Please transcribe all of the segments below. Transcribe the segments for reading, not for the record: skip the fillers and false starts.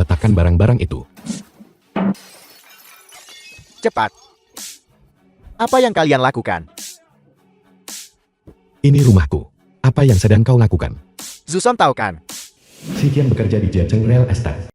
Letakkan barang-barang itu. Cepat. Apa yang kalian lakukan? Ini rumahku. Apa yang sedang kau lakukan? Zusom tahu kan? Si Qian bekerja di Jiacheng Real Estate.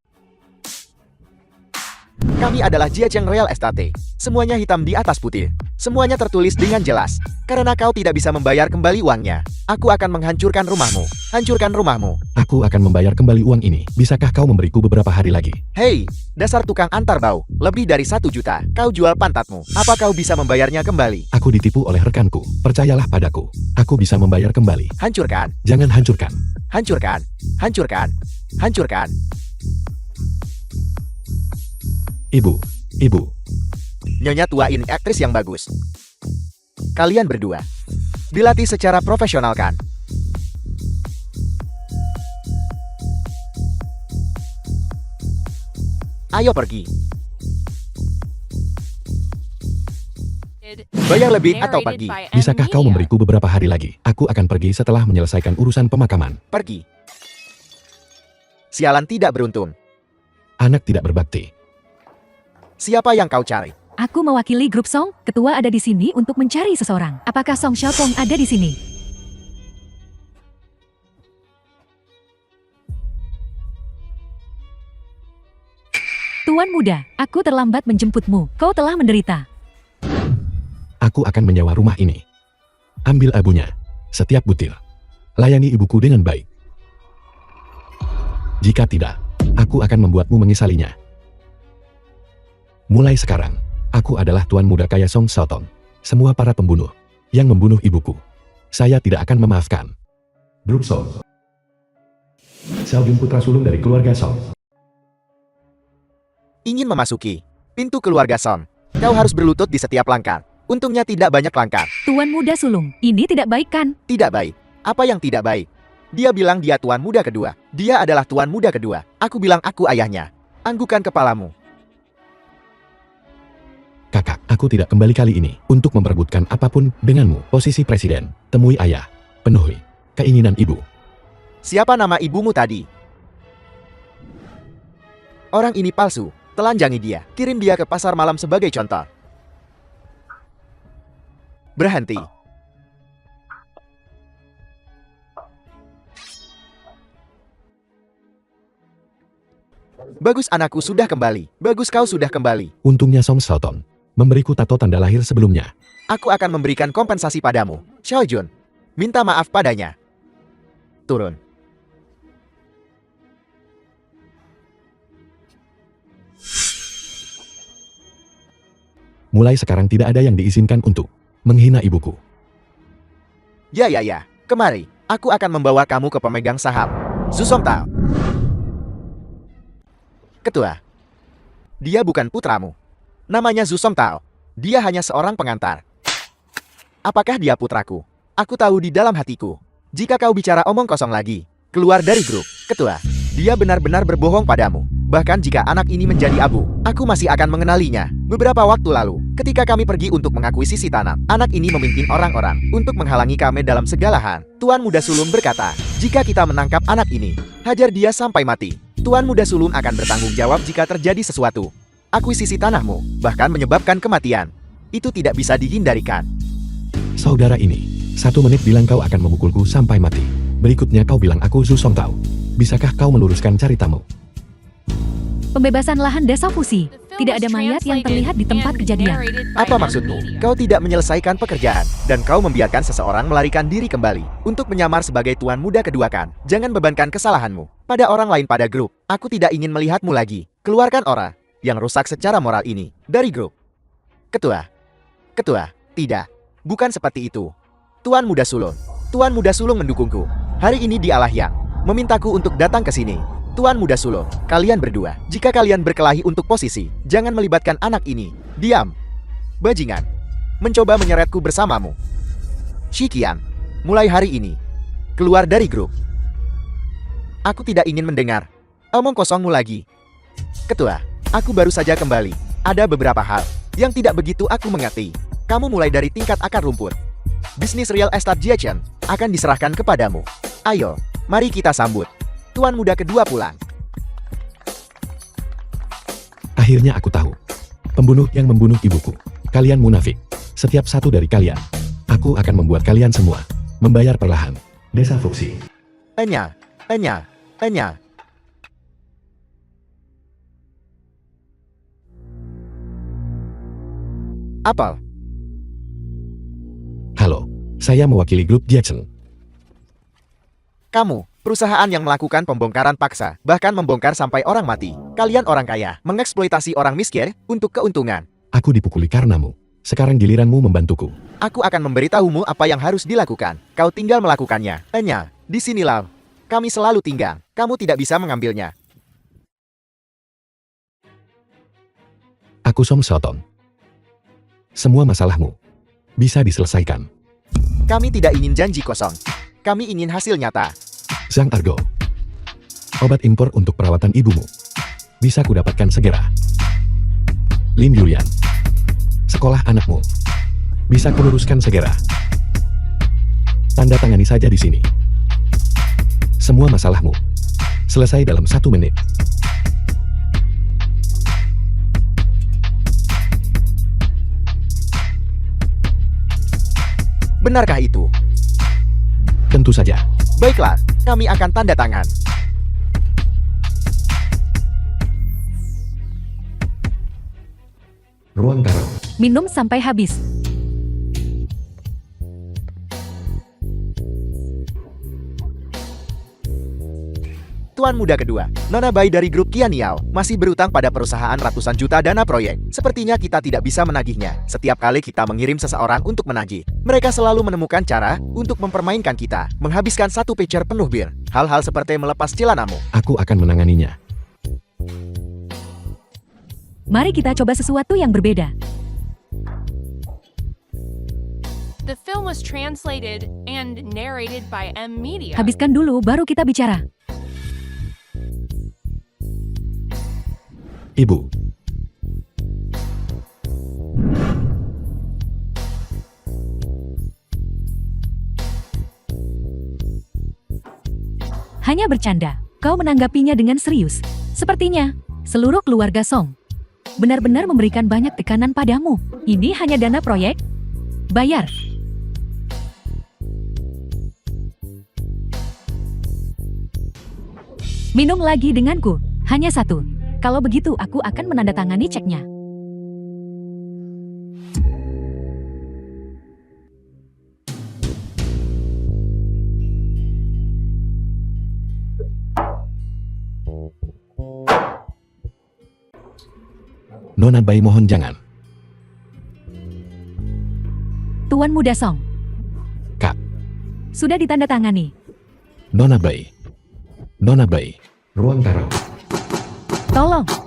Kami adalah Jiacheng Real Estate. Semuanya hitam di atas putih. Semuanya tertulis dengan jelas. Karena kau tidak bisa membayar kembali uangnya, aku akan menghancurkan rumahmu. Hancurkan rumahmu. Aku akan membayar kembali uang ini. Bisakah kau memberiku beberapa hari lagi? Hei, dasar tukang antar bau. Lebih dari 1 juta. Kau jual pantatmu. Apa kau bisa membayarnya kembali? Aku ditipu oleh rekanku. Percayalah padaku. Aku bisa membayar kembali. Hancurkan. Jangan hancurkan. Hancurkan. Hancurkan. Hancurkan. Ibu. Nyonya tua ini aktris yang bagus. Kalian berdua dilatih secara profesional kan? Ayo pergi. Bayar lebih atau pergi. Bisakah kau memberiku beberapa hari lagi? Aku akan pergi setelah menyelesaikan urusan pemakaman. Pergi. Sialan tidak beruntung. Anak tidak berbakti. Siapa yang kau cari? Aku mewakili grup Song, ketua ada di sini untuk mencari seseorang. Apakah Song Xiaopong ada di sini? Tuan muda, aku terlambat menjemputmu. Kau telah menderita. Aku akan menyewa rumah ini. Ambil abunya. Setiap butir. Layani ibuku dengan baik. Jika tidak, aku akan membuatmu menyesalinya. Mulai sekarang, aku adalah tuan muda kaya Song Xiaotong. Semua para pembunuh yang membunuh ibuku, saya tidak akan memaafkan. Grup Song. Xiaojun putra sulung dari keluarga Song. Ingin memasuki pintu keluarga Song. Kau harus berlutut di setiap langkah. Untungnya tidak banyak langkah. Tuan muda sulung, ini tidak baik kan? Tidak baik. Apa yang tidak baik? Dia bilang dia tuan muda kedua. Dia adalah tuan muda kedua. Aku bilang aku ayahnya. Anggukan kepalamu. Kakak, aku tidak kembali kali ini untuk memperebutkan apapun denganmu. Posisi presiden, temui ayah, penuhi keinginan ibu. Siapa nama ibumu tadi? Orang ini palsu. Telanjangi dia. Kirim dia ke pasar malam sebagai contoh. Berhenti. Bagus, anakku sudah kembali. Bagus, kau sudah kembali. Untungnya Song Xiaotong memberiku tato tanda lahir sebelumnya. Aku akan memberikan kompensasi padamu. Xiaojun, minta maaf padanya. Turun. Mulai sekarang tidak ada yang diizinkan untuk menghina ibuku. Ya. Kemari. Aku akan membawa kamu ke pemegang saham. Zusom Tao. Ketua. Dia bukan putramu. Namanya Zusom Tao. Dia hanya seorang pengantar. Apakah dia putraku? Aku tahu di dalam hatiku. Jika kau bicara omong kosong lagi, keluar dari grup. Ketua. Dia benar-benar berbohong padamu. Bahkan jika anak ini menjadi abu, aku masih akan mengenalinya. Beberapa waktu lalu, ketika kami pergi untuk mengakuisisi tanah, anak ini memimpin orang-orang untuk menghalangi kami dalam segala hal. Tuan Muda Sulung berkata, jika kita menangkap anak ini, hajar dia sampai mati. Tuan Muda Sulung akan bertanggung jawab jika terjadi sesuatu. Akuisisi tanahmu, bahkan menyebabkan kematian. Itu tidak bisa dihindarikan. Saudara ini, 1 menit bilang kau akan memukulku sampai mati. Berikutnya kau bilang aku Zu Song Tao. Bisakah kau meluruskan ceritamu? Pembebasan lahan desa Fusi. Tidak ada mayat yang terlihat di tempat kejadian. Apa maksudmu? Kau tidak menyelesaikan pekerjaan, dan kau membiarkan seseorang melarikan diri kembali untuk menyamar sebagai tuan muda kedua kan? Jangan bebankan kesalahanmu pada orang lain pada grup. Aku tidak ingin melihatmu lagi. Keluarkan orang yang rusak secara moral ini dari grup. Ketua, tidak. Bukan seperti itu. Tuan Muda Sulung mendukungku. Hari ini dialah yang memintaku untuk datang ke sini. Tuan Muda Sulung, kalian berdua, jika kalian berkelahi untuk posisi, jangan melibatkan anak ini. Diam. Bajingan. Mencoba menyeretku bersamamu. Shikian, mulai hari ini, keluar dari grup. Aku tidak ingin mendengar omong kosongmu lagi. Ketua, aku baru saja kembali. Ada beberapa hal yang tidak begitu aku mengerti. Kamu mulai dari tingkat akar rumput. Bisnis real estate Jiacheng akan diserahkan kepadamu. Ayo, mari kita sambut Tuan Muda kedua pulang. Akhirnya aku tahu. Pembunuh yang membunuh ibuku. Kalian munafik. Setiap satu dari kalian. Aku akan membuat kalian semua membayar perlahan. Desa Fuksi. Enya. Apel. Halo. Saya mewakili grup Jackson. Kamu, perusahaan yang melakukan pembongkaran paksa, bahkan membongkar sampai orang mati. Kalian orang kaya, mengeksploitasi orang miskin untuk keuntungan. Aku dipukuli karenamu. Sekarang giliranmu membantuku. Aku akan memberitahumu apa yang harus dilakukan. Kau tinggal melakukannya. Enya, disinilah. Kami selalu tinggal. Kamu tidak bisa mengambilnya. Aku Song Soton. Semua masalahmu bisa diselesaikan. Kami tidak ingin janji kosong. Kami ingin hasil nyata. Zhang Argo. Obat impor untuk perawatan ibumu. Bisa kudapatkan segera. Lin Yulian. Sekolah anakmu. Bisa kuluruskan segera. Tanda tangani saja di sini. Semua masalahmu selesai dalam 1 menit. Benarkah itu? Tentu saja. Baiklah, kami akan tanda tangan. Ruang Taro. Minum sampai habis. Tuan muda kedua, Nona Bai dari grup Qian Yao, masih berutang pada perusahaan ratusan juta dana proyek. Sepertinya kita tidak bisa menagihnya. Setiap kali kita mengirim seseorang untuk menagih, mereka selalu menemukan cara untuk mempermainkan kita, menghabiskan 1 pitcher penuh bir. Hal-hal seperti melepas celanamu. Aku akan menanganinya. Mari kita coba sesuatu yang berbeda. The film was translated and narrated by M Media. Habiskan dulu baru kita bicara. Ibu. Hanya bercanda. Kau menanggapinya dengan serius. Sepertinya, seluruh keluarga Song benar-benar memberikan banyak tekanan padamu. Ini hanya dana proyek. Bayar. Minum lagi denganku. Hanya 1. Kalau begitu aku akan menandatangani ceknya. Nona Bai mohon jangan. Tuan muda Song. Kak. Sudah ditandatangani. Nona Bai. Nona Bai. Ruang Taro.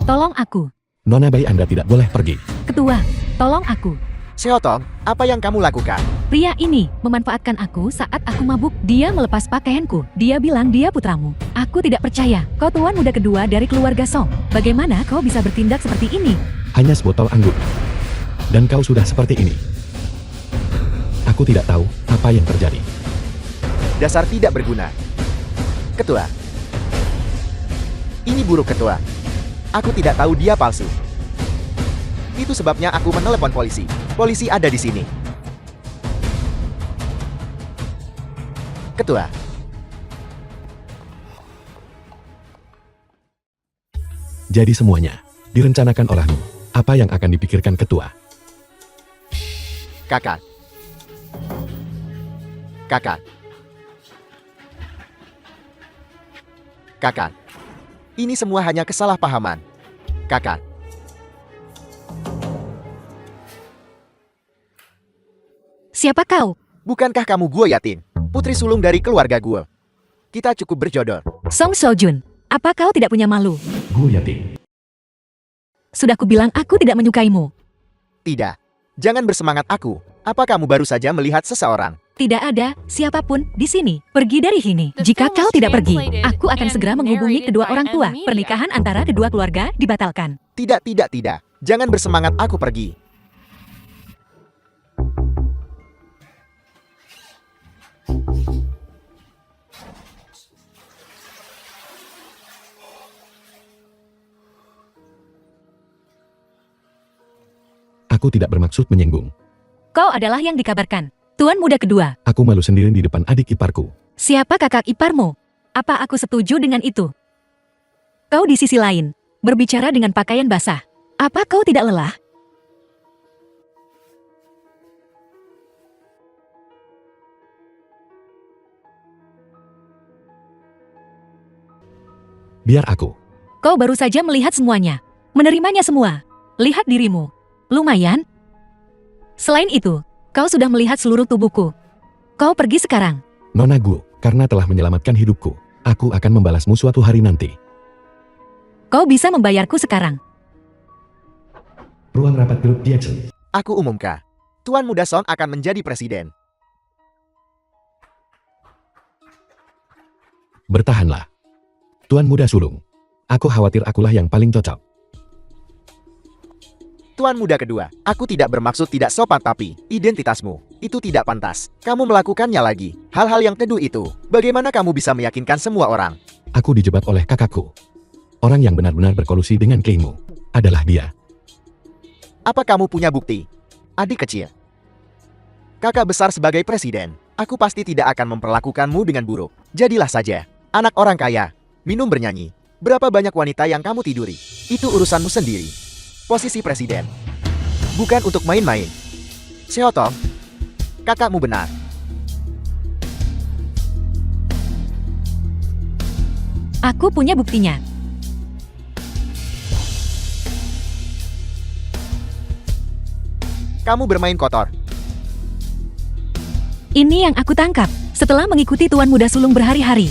Tolong aku. Nona Bai, Anda tidak boleh pergi. Ketua, tolong aku. Seotong, apa yang kamu lakukan? Pria ini memanfaatkan aku saat aku mabuk. Dia melepas pakaianku. Dia bilang dia putramu. Aku tidak percaya. Kau tuan muda kedua dari keluarga Song. Bagaimana kau bisa bertindak seperti ini? Hanya sebotol anggur. Dan kau sudah seperti ini. Aku tidak tahu apa yang terjadi. Dasar tidak berguna. Ketua. Ini buruk ketua. Aku tidak tahu dia palsu. Itu sebabnya aku menelepon polisi. Polisi ada di sini. Ketua. Jadi semuanya direncanakan olehmu. Apa yang akan dipikirkan ketua? Kakak. Kakak. Kakak. Ini semua hanya kesalahpahaman. Kakak. Siapa kau? Bukankah kamu Guo Yatin? Putri sulung dari keluarga Guo. Kita cukup berjodoh. Song Sojun. Apa kau tidak punya malu? Gu Yati. Sudah kubilang aku tidak menyukaimu. Tidak. Jangan bersemangat aku. Apa kamu baru saja melihat seseorang? Tidak ada siapapun di sini. Pergi dari sini. Jika kau tidak pergi, aku akan segera menghubungi kedua orang tua. Pernikahan antara kedua keluarga dibatalkan. Tidak. Jangan bersemangat aku pergi. Aku tidak bermaksud menyinggung. Kau adalah yang dikabarkan. Tuan muda kedua. Aku malu sendiri di depan adik iparku. Siapa kakak iparmu? Apa aku setuju dengan itu? Kau di sisi lain, berbicara dengan pakaian basah. Apa kau tidak lelah? Biar aku. Kau baru saja melihat semuanya. Menerimanya semua. Lihat dirimu. Lumayan. Selain itu, kau sudah melihat seluruh tubuhku. Kau pergi sekarang. Nona Gu, karena telah menyelamatkan hidupku, aku akan membalasmu suatu hari nanti. Kau bisa membayarku sekarang. Ruang rapat grup Jackson. Aku umumkan. Tuan Muda Song akan menjadi presiden. Bertahanlah. Tuan Muda Sulung. Aku khawatir akulah yang paling cocok. Tuan Muda kedua, aku tidak bermaksud tidak sopan tapi identitasmu itu tidak pantas. Kamu melakukannya lagi. Hal-hal yang teduh itu. Bagaimana kamu bisa meyakinkan semua orang? Aku dijebak oleh kakakku. Orang yang benar-benar berkolusi dengan Keimu adalah dia. Apa kamu punya bukti? Adik kecil. Kakak besar sebagai presiden. Aku pasti tidak akan memperlakukanmu dengan buruk. Jadilah saja anak orang kaya. Minum bernyanyi. Berapa banyak wanita yang kamu tiduri? Itu urusanmu sendiri. Posisi presiden. Bukan untuk main-main. Seotong, kakakmu benar. Aku punya buktinya. Kamu bermain kotor. Ini yang aku tangkap setelah mengikuti Tuan Muda Sulung berhari-hari.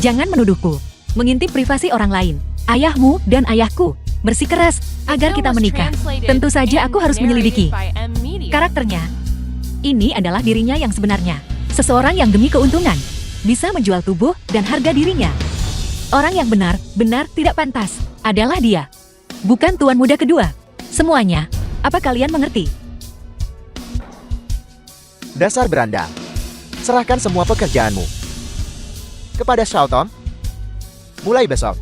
Jangan menuduhku mengintip privasi orang lain. Ayahmu dan ayahku bersikeras agar kita menikah. Tentu saja aku harus menyelidiki karakternya. Ini adalah dirinya yang sebenarnya. Seseorang yang demi keuntungan bisa menjual tubuh dan harga dirinya. Orang yang benar-benar tidak pantas adalah dia. Bukan Tuan Muda kedua. Semuanya, apa kalian mengerti? Dasar beranda. Serahkan semua pekerjaanmu kepada Xiaoton. Mulai besok,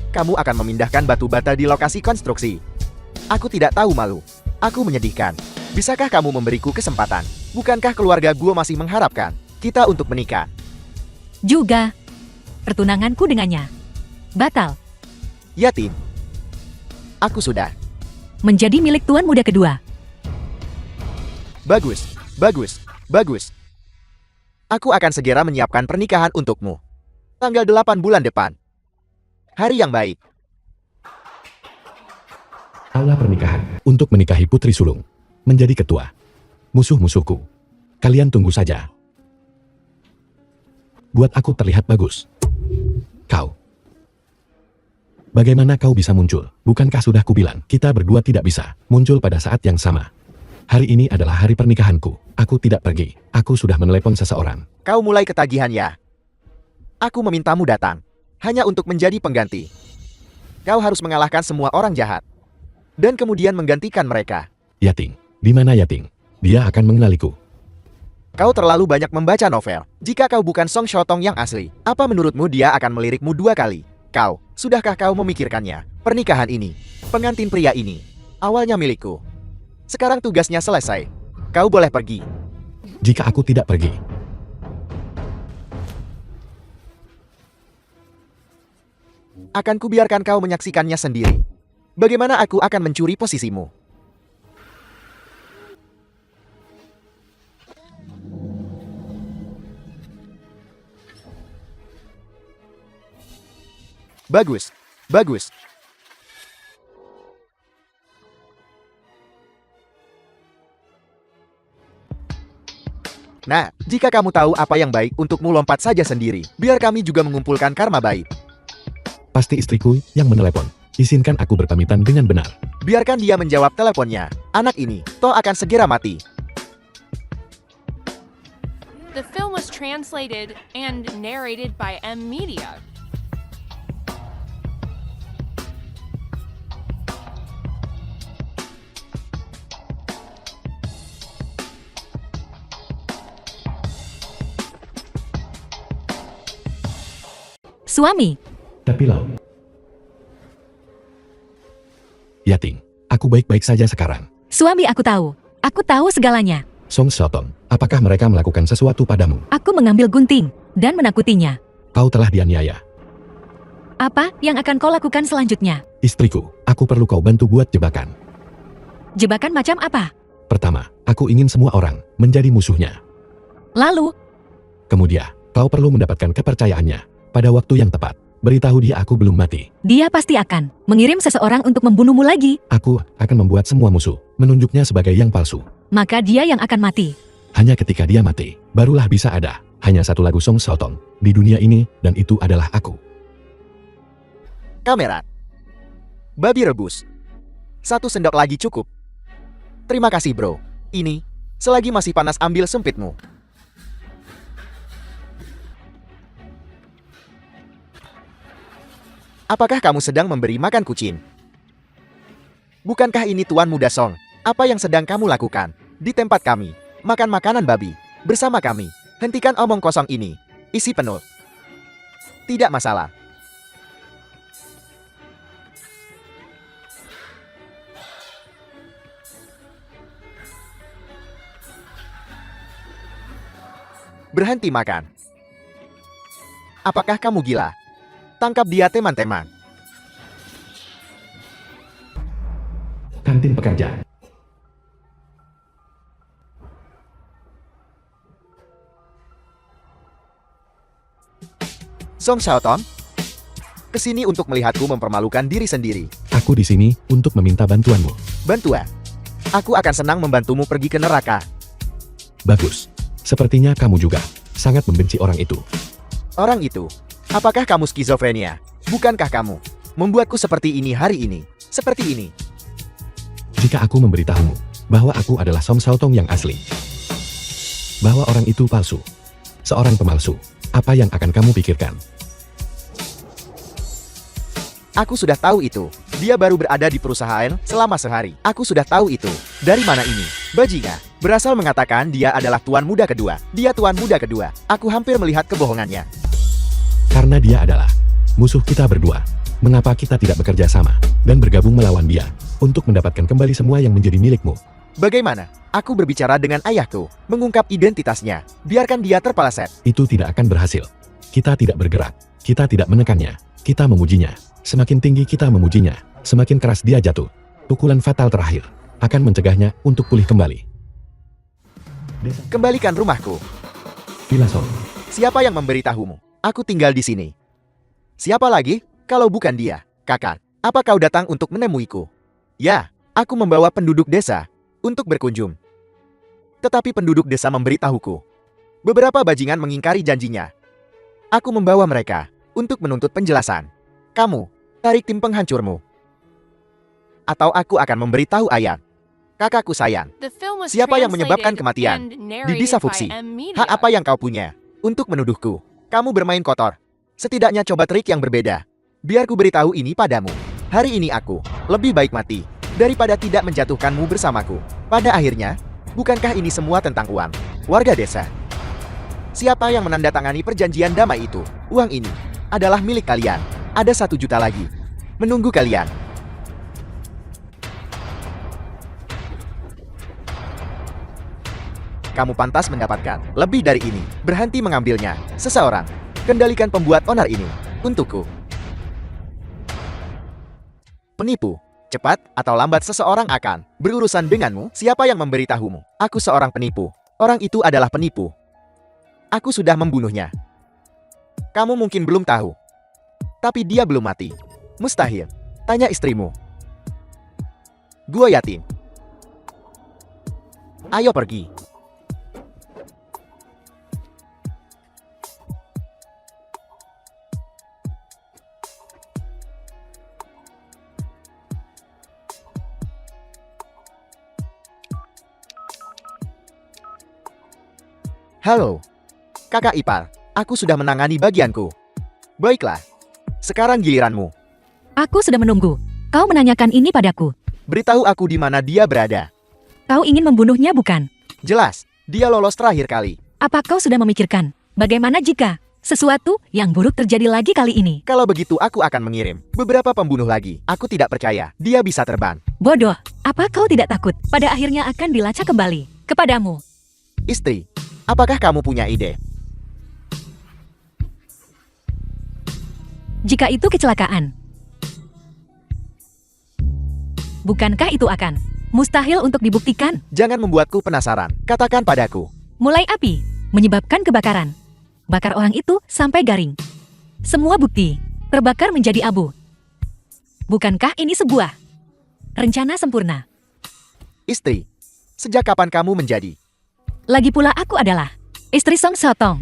kamu akan memindahkan batu bata di lokasi konstruksi. Aku tidak tahu malu. Aku menyedihkan. Bisakah kamu memberiku kesempatan? Bukankah keluarga Guo masih mengharapkan kita untuk menikah? Juga, pertunanganku dengannya batal. Yatim. Aku sudah. Menjadi milik Tuan Muda kedua. Bagus, bagus, bagus. Aku akan segera menyiapkan pernikahan untukmu. Tanggal 8 bulan depan. Hari yang baik. Aula pernikahan untuk menikahi Putri Sulung. Menjadi ketua. Musuh-musuhku. Kalian tunggu saja. Buat aku terlihat bagus. Kau. Bagaimana kau bisa muncul? Bukankah sudah kubilang kita berdua tidak bisa muncul pada saat yang sama? Hari ini adalah hari pernikahanku. Aku tidak pergi. Aku sudah menelepon seseorang. Kau mulai ketagihan ya? Aku memintamu datang. Hanya untuk menjadi pengganti. Kau harus mengalahkan semua orang jahat. Dan kemudian menggantikan mereka. Yating. Di mana Yating? Dia akan mengenaliku. Kau terlalu banyak membaca novel. Jika kau bukan Song Xiaotong yang asli, apa menurutmu dia akan melirikmu 2 kali? Kau, sudahkah kau memikirkannya? Pernikahan ini, pengantin pria ini, awalnya milikku. Sekarang tugasnya selesai. Kau boleh pergi. Jika aku tidak pergi, akan kubiarkan kau menyaksikannya sendiri. Bagaimana aku akan mencuri posisimu? Bagus, bagus. Nah, jika kamu tahu apa yang baik untukmu, lompat saja sendiri. Biar kami juga mengumpulkan karma baik. pasti istriku yang menelepon. Izinkan aku berpamitan dengan benar. Biarkan dia menjawab teleponnya. Anak ini, toh akan segera mati. The film was translated and narrated by M Media. Suami, Tapi Yating, aku baik-baik saja sekarang. Suami aku tahu. Aku tahu segalanya. Song Xiaotong, apakah mereka melakukan sesuatu padamu? Aku mengambil gunting dan menakutinya. Kau telah dianiaya. Apa yang akan kau lakukan selanjutnya? Istriku, aku perlu kau bantu buat jebakan. Jebakan macam apa? Pertama, aku ingin semua orang menjadi musuhnya. Lalu, Kemudian, kau perlu mendapatkan kepercayaannya. Pada waktu yang tepat, beritahu dia aku belum mati. dia pasti akan mengirim seseorang untuk membunuhmu lagi. Aku akan membuat semua musuh menunjuknya sebagai yang palsu. Maka dia yang akan mati. Hanya ketika dia mati, barulah bisa ada hanya satu lagu Song Xiaotong di dunia ini, dan itu adalah aku. Kamera. Babi rebus. 1 sendok lagi cukup. Terima kasih bro. Ini, selagi masih panas ambil sempitmu. Apakah kamu sedang memberi makan kucing? Bukankah ini Tuan Muda Song? Apa yang sedang kamu lakukan? Di tempat kami, makan makanan babi. Bersama kami, hentikan omong kosong ini. Isi penuh. Tidak masalah. Berhenti makan. Apakah kamu gila? Tangkap dia teman-teman. Kantin pekerja. Song Xiaotong, kesini untuk melihatku mempermalukan diri sendiri. Aku di sini untuk meminta bantuanmu. Bantuan. Aku akan senang membantumu pergi ke neraka. Bagus. Sepertinya kamu juga sangat membenci orang itu. Orang itu, apakah kamu skizofrenia? Bukankah kamu membuatku seperti ini hari ini? Seperti ini. Jika aku memberitahumu bahwa aku adalah Song Xiaotong yang asli, bahwa orang itu palsu, seorang pemalsu, apa yang akan kamu pikirkan? Aku sudah tahu itu. Dia baru berada di perusahaan selama sehari. Aku sudah tahu itu. Dari mana ini? Bajingan. Berasal mengatakan dia adalah tuan muda kedua. Dia tuan muda kedua. Aku hampir melihat kebohongannya. Karena dia adalah musuh kita berdua. Mengapa kita tidak bekerja sama dan bergabung melawan dia untuk mendapatkan kembali semua yang menjadi milikmu? Bagaimana? Aku berbicara dengan ayahku, mengungkap identitasnya. Biarkan dia terpeleset. Itu tidak akan berhasil. Kita tidak bergerak. Kita tidak menekannya. Kita memujinya. Semakin tinggi kita memujinya, semakin keras dia jatuh. Pukulan fatal terakhir akan mencegahnya untuk pulih kembali. Kembalikan rumahku. Villa Song. Siapa yang memberitahumu? Aku tinggal di sini. Siapa lagi? Kalau bukan dia. Kakak, apa kau datang untuk menemuiku? Ya, aku membawa penduduk desa untuk berkunjung. Tetapi penduduk desa memberitahuku. Beberapa bajingan mengingkari janjinya. Aku membawa mereka untuk menuntut penjelasan. Kamu, tarik tim penghancurmu. Atau aku akan memberitahu ayah. Kakakku sayang. The film was Siapa yang menyebabkan translated kematian? and Di narrated Disa by Fuxi. M Media. Hak apa yang kau punya untuk menuduhku? Kamu bermain kotor. Setidaknya coba trik yang berbeda. Biar ku beritahu ini padamu. Hari ini aku lebih baik mati daripada tidak menjatuhkanmu bersamaku. Pada akhirnya, bukankah ini semua tentang uang? Warga desa. Siapa yang menandatangani perjanjian damai itu? Uang ini adalah milik kalian. Ada 1 juta lagi menunggu kalian. Kamu pantas mendapatkan lebih dari ini. Berhenti mengambilnya. Seseorang, kendalikan pembuat onar ini untukku. Penipu. Cepat atau lambat seseorang akan berurusan denganmu. Siapa yang memberitahumu? Aku seorang penipu. Orang itu adalah penipu. Aku sudah membunuhnya. Kamu mungkin belum tahu. Tapi dia belum mati. Mustahil. Tanya istrimu. Gua yatim. Ayo pergi. Halo. Kakak ipar, aku sudah menangani bagianku. Baiklah. Sekarang giliranmu. Aku sudah menunggu. Kau menanyakan ini padaku. Beritahu aku di mana dia berada. Kau ingin membunuhnya bukan? Jelas, dia lolos terakhir kali. Apa kau sudah memikirkan? Bagaimana jika Sesuatu yang buruk terjadi lagi kali ini. Kalau begitu aku akan mengirim beberapa pembunuh lagi. Aku tidak percaya dia bisa terbang. Bodoh, apa kau tidak takut? Pada akhirnya akan dilacak kembali kepadamu. Istri, apakah kamu punya ide? Jika itu kecelakaan, bukankah itu akan mustahil untuk dibuktikan? Jangan membuatku penasaran. Katakan padaku. Mulai api, menyebabkan kebakaran. Bakar orang itu sampai garing. Semua bukti terbakar menjadi abu. Bukankah ini sebuah rencana sempurna? Istri, sejak kapan kamu menjadi? Lagi pula aku adalah istri Song Sotong.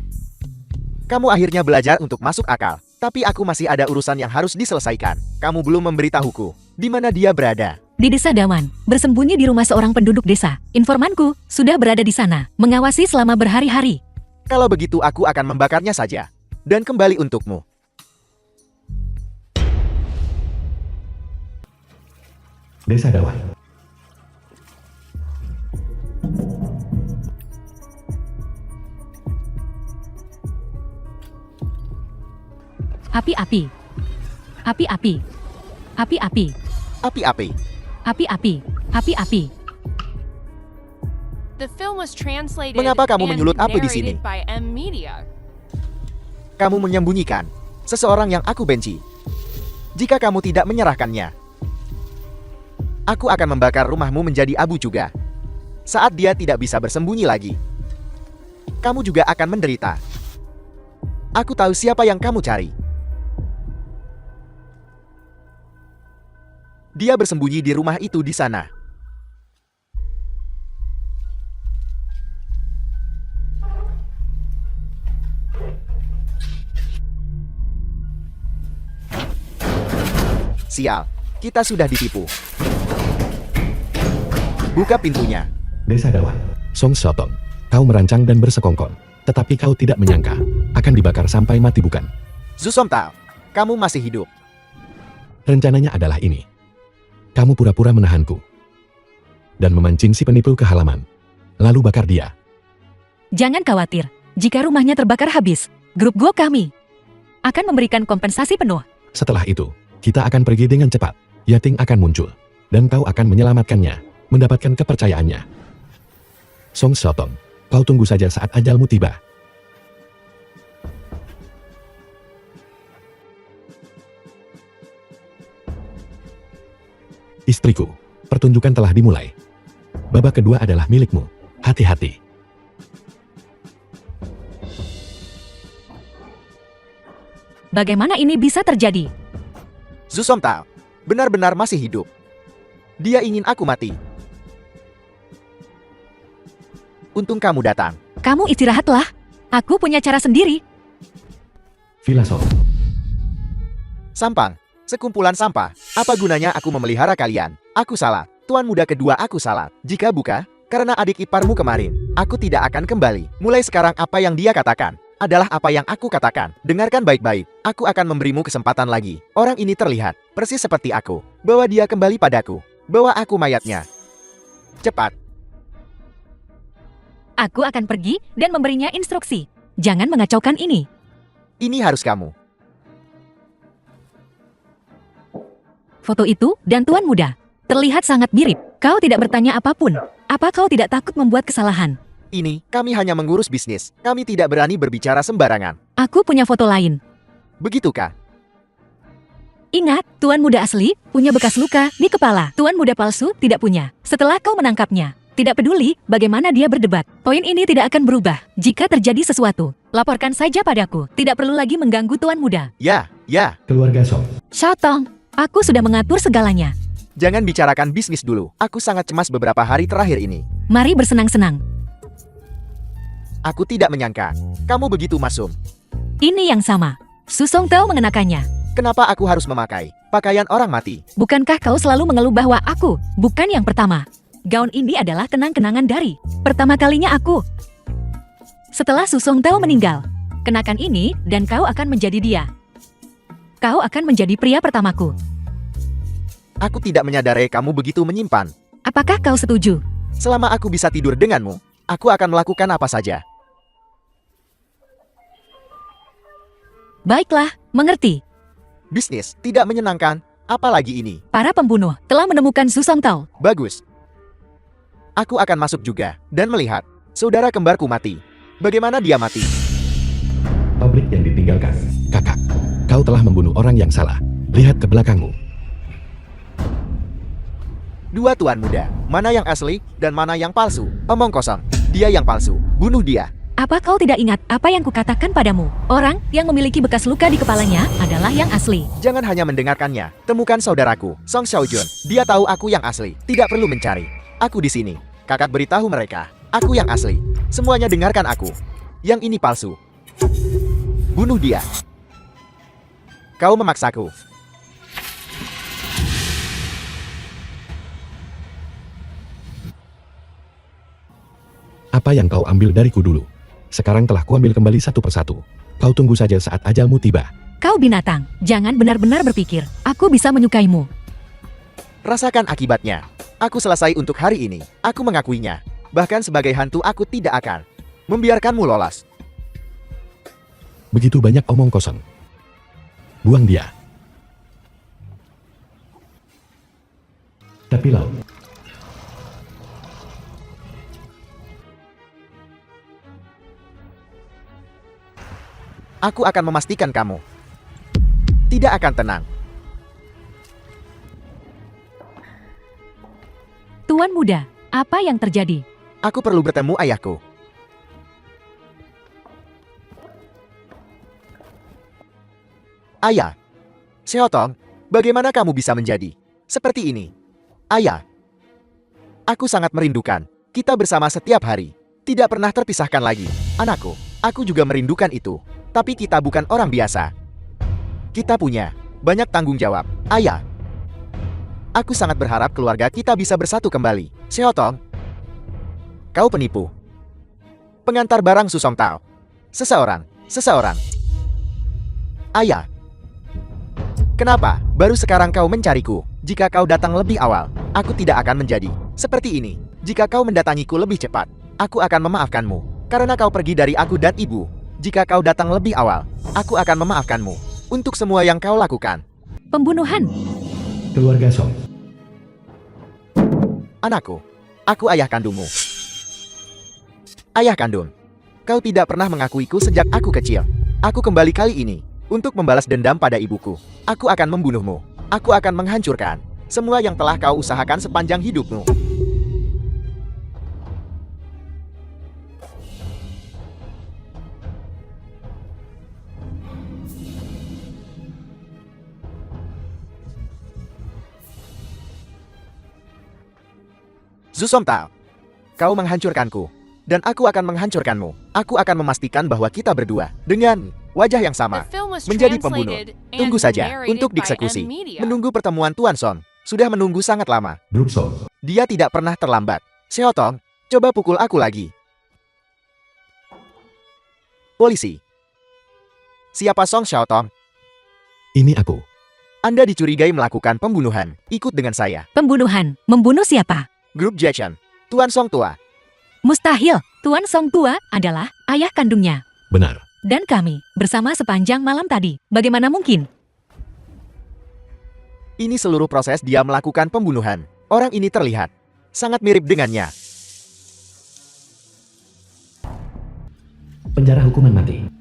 Kamu akhirnya belajar untuk masuk akal. Tapi aku masih ada urusan yang harus diselesaikan. Kamu belum memberitahuku di mana dia berada. Di desa Dawan, bersembunyi di rumah seorang penduduk desa. Informanku sudah berada di sana, mengawasi selama berhari-hari. Kalau begitu aku akan membakarnya saja. Dan kembali untukmu. Desa Dawan. Api-api. Api-api. Api-api. Api-api. Api-api. Api-api. The film was translated Mengapa kamu and menyulut api di sini? narrated by M Media. Kamu menyembunyikan seseorang yang aku benci. Jika kamu tidak menyerahkannya, aku akan membakar rumahmu menjadi abu juga. Saat dia tidak bisa bersembunyi lagi, kamu juga akan menderita. Aku tahu siapa yang kamu cari. Dia bersembunyi di rumah itu di sana. Sial, kita sudah ditipu. Buka pintunya. Desa Dawan. Song Sotong. Kau merancang dan bersekongkol. Tetapi kau tidak menyangka akan dibakar sampai mati, bukan? Zusom Tao, kamu masih hidup. Rencananya adalah ini. Kamu pura-pura menahanku dan memancing si penipu ke halaman, lalu bakar dia. Jangan khawatir, jika rumahnya terbakar habis, grup Go kami akan memberikan kompensasi penuh. Setelah itu, kita akan pergi dengan cepat. Yating akan muncul, dan kau akan menyelamatkannya, mendapatkan kepercayaannya. Song Sotong, kau tunggu saja saat ajalmu tiba. Istriku, pertunjukan telah dimulai. Babak kedua adalah milikmu. Hati-hati. Bagaimana ini bisa terjadi? Zusom Tao, benar-benar masih hidup. Dia ingin aku mati. Untung kamu datang. Kamu istirahatlah. Aku punya cara sendiri. Filosof. Sampang, sekumpulan sampah. Apa gunanya aku memelihara kalian? Aku salah. Tuan muda kedua aku salah. Jika buka, karena adik iparmu kemarin, aku tidak akan kembali. Mulai sekarang apa yang dia katakan adalah apa yang aku katakan. Dengarkan baik-baik. Aku akan memberimu kesempatan lagi. Orang ini terlihat persis seperti aku. Bawa dia kembali padaku. Bawa aku mayatnya. Cepat. Aku akan pergi dan memberinya instruksi. Jangan mengacaukan ini. Ini harus kamu. Foto itu dan Tuan Muda terlihat sangat mirip. Kau tidak bertanya apapun. Apa kau tidak takut membuat kesalahan? Ini, kami hanya mengurus bisnis. Kami tidak berani berbicara sembarangan. Aku punya foto lain. Begitukah? Ingat, Tuan Muda asli punya bekas luka di kepala. Tuan Muda palsu tidak punya. Setelah kau menangkapnya, tidak peduli bagaimana dia berdebat. Poin ini tidak akan berubah. Jika terjadi sesuatu, laporkan saja padaku. Tidak perlu lagi mengganggu Tuan Muda. Ya, ya. Keluarga Song. Sotong, aku sudah mengatur segalanya. Jangan bicarakan bisnis dulu. Aku sangat cemas beberapa hari terakhir ini. Mari bersenang-senang. Aku tidak menyangka kamu begitu masum. Ini yang sama. Susong Tao mengenakannya. Kenapa aku harus memakai pakaian orang mati? Bukankah kau selalu mengeluh bahwa aku bukan yang pertama? Gaun ini adalah kenang-kenangan dari pertama kalinya aku. Setelah Susong Tao meninggal, kenakan ini dan kau akan menjadi dia. Kau akan menjadi pria pertamaku. Aku tidak menyadari kamu begitu menyimpan. Apakah kau setuju? Selama aku bisa tidur denganmu, aku akan melakukan apa saja. Baiklah, mengerti. Bisnis tidak menyenangkan, apalagi ini. Para pembunuh telah menemukan Su Song Tao. Bagus. Aku akan masuk juga dan melihat saudara kembarku mati. Bagaimana dia mati? Pabrik yang ditinggalkan. Kakak, kau telah membunuh orang yang salah. Lihat ke belakangmu. Dua tuan muda, mana yang asli dan mana yang palsu? Omong kosong. Dia yang palsu. Bunuh dia. Apa kau tidak ingat apa yang kukatakan padamu? Orang yang memiliki bekas luka di kepalanya adalah yang asli. Jangan hanya mendengarkannya. Temukan saudaraku, Song Xiaojun. Dia tahu aku yang asli. Tidak perlu mencari. Aku di sini. Kakak beritahu mereka. Aku yang asli. Semuanya dengarkan aku. Yang ini palsu. Bunuh dia. Kau memaksaku. Apa yang kau ambil dariku dulu? Sekarang telah kuambil kembali satu persatu. Kau tunggu saja saat ajalmu tiba. Kau binatang, jangan benar-benar berpikir. Aku bisa menyukaimu. Rasakan akibatnya. Aku selesai untuk hari ini. Aku mengakuinya. Bahkan sebagai hantu aku tidak akan membiarkanmu lolos. Begitu banyak omong kosong. Buang dia. Tapi Lau, aku akan memastikan kamu tidak akan tenang. Tuan muda, apa yang terjadi? Aku perlu bertemu ayahku. Ayah, Xiaotong, bagaimana kamu bisa menjadi seperti ini? Ayah, aku sangat merindukan. Kita bersama setiap hari. Tidak pernah terpisahkan lagi. Anakku, aku juga merindukan itu. Tapi kita bukan orang biasa. Kita punya banyak tanggung jawab. Ayah, aku sangat berharap keluarga kita bisa bersatu kembali. Xiaotong, kau penipu. Pengantar barang Su Song Tao. Seseorang. Ayah, kenapa baru sekarang kau mencariku? Jika kau datang lebih awal, aku tidak akan menjadi seperti ini. Jika kau mendatangiku lebih cepat, aku akan memaafkanmu. Karena kau pergi dari aku dan ibu. Jika kau datang lebih awal, aku akan memaafkanmu untuk semua yang kau lakukan. Pembunuhan. keluarga Song. Anakku, aku ayah kandungmu. Ayah kandung, kau tidak pernah mengakuiku sejak aku kecil. Aku kembali kali ini untuk membalas dendam pada ibuku. Aku akan membunuhmu. Aku akan menghancurkan semua yang telah kau usahakan sepanjang hidupmu. Su Song Tao, kau menghancurkanku, dan aku akan menghancurkanmu. Aku akan memastikan bahwa kita berdua, dengan wajah yang sama, The film was menjadi pembunuh. translated and Tunggu saja narrated untuk by dieksekusi. M Media. Menunggu pertemuan Tuan Son. Sudah menunggu sangat lama. Grup Song. Dia tidak pernah terlambat. Xiaotong, coba pukul aku lagi. Polisi. Siapa Song Xiaotong? Ini aku. Anda dicurigai melakukan pembunuhan. Ikut dengan saya. Pembunuhan. Membunuh siapa? Grup Jason. Tuan Song tua. Mustahil. Tuan Song Tua adalah ayah kandungnya. Benar. Dan kami bersama sepanjang malam tadi. Bagaimana mungkin? Ini seluruh proses dia melakukan pembunuhan. Orang ini terlihat sangat mirip dengannya. Penjara hukuman mati.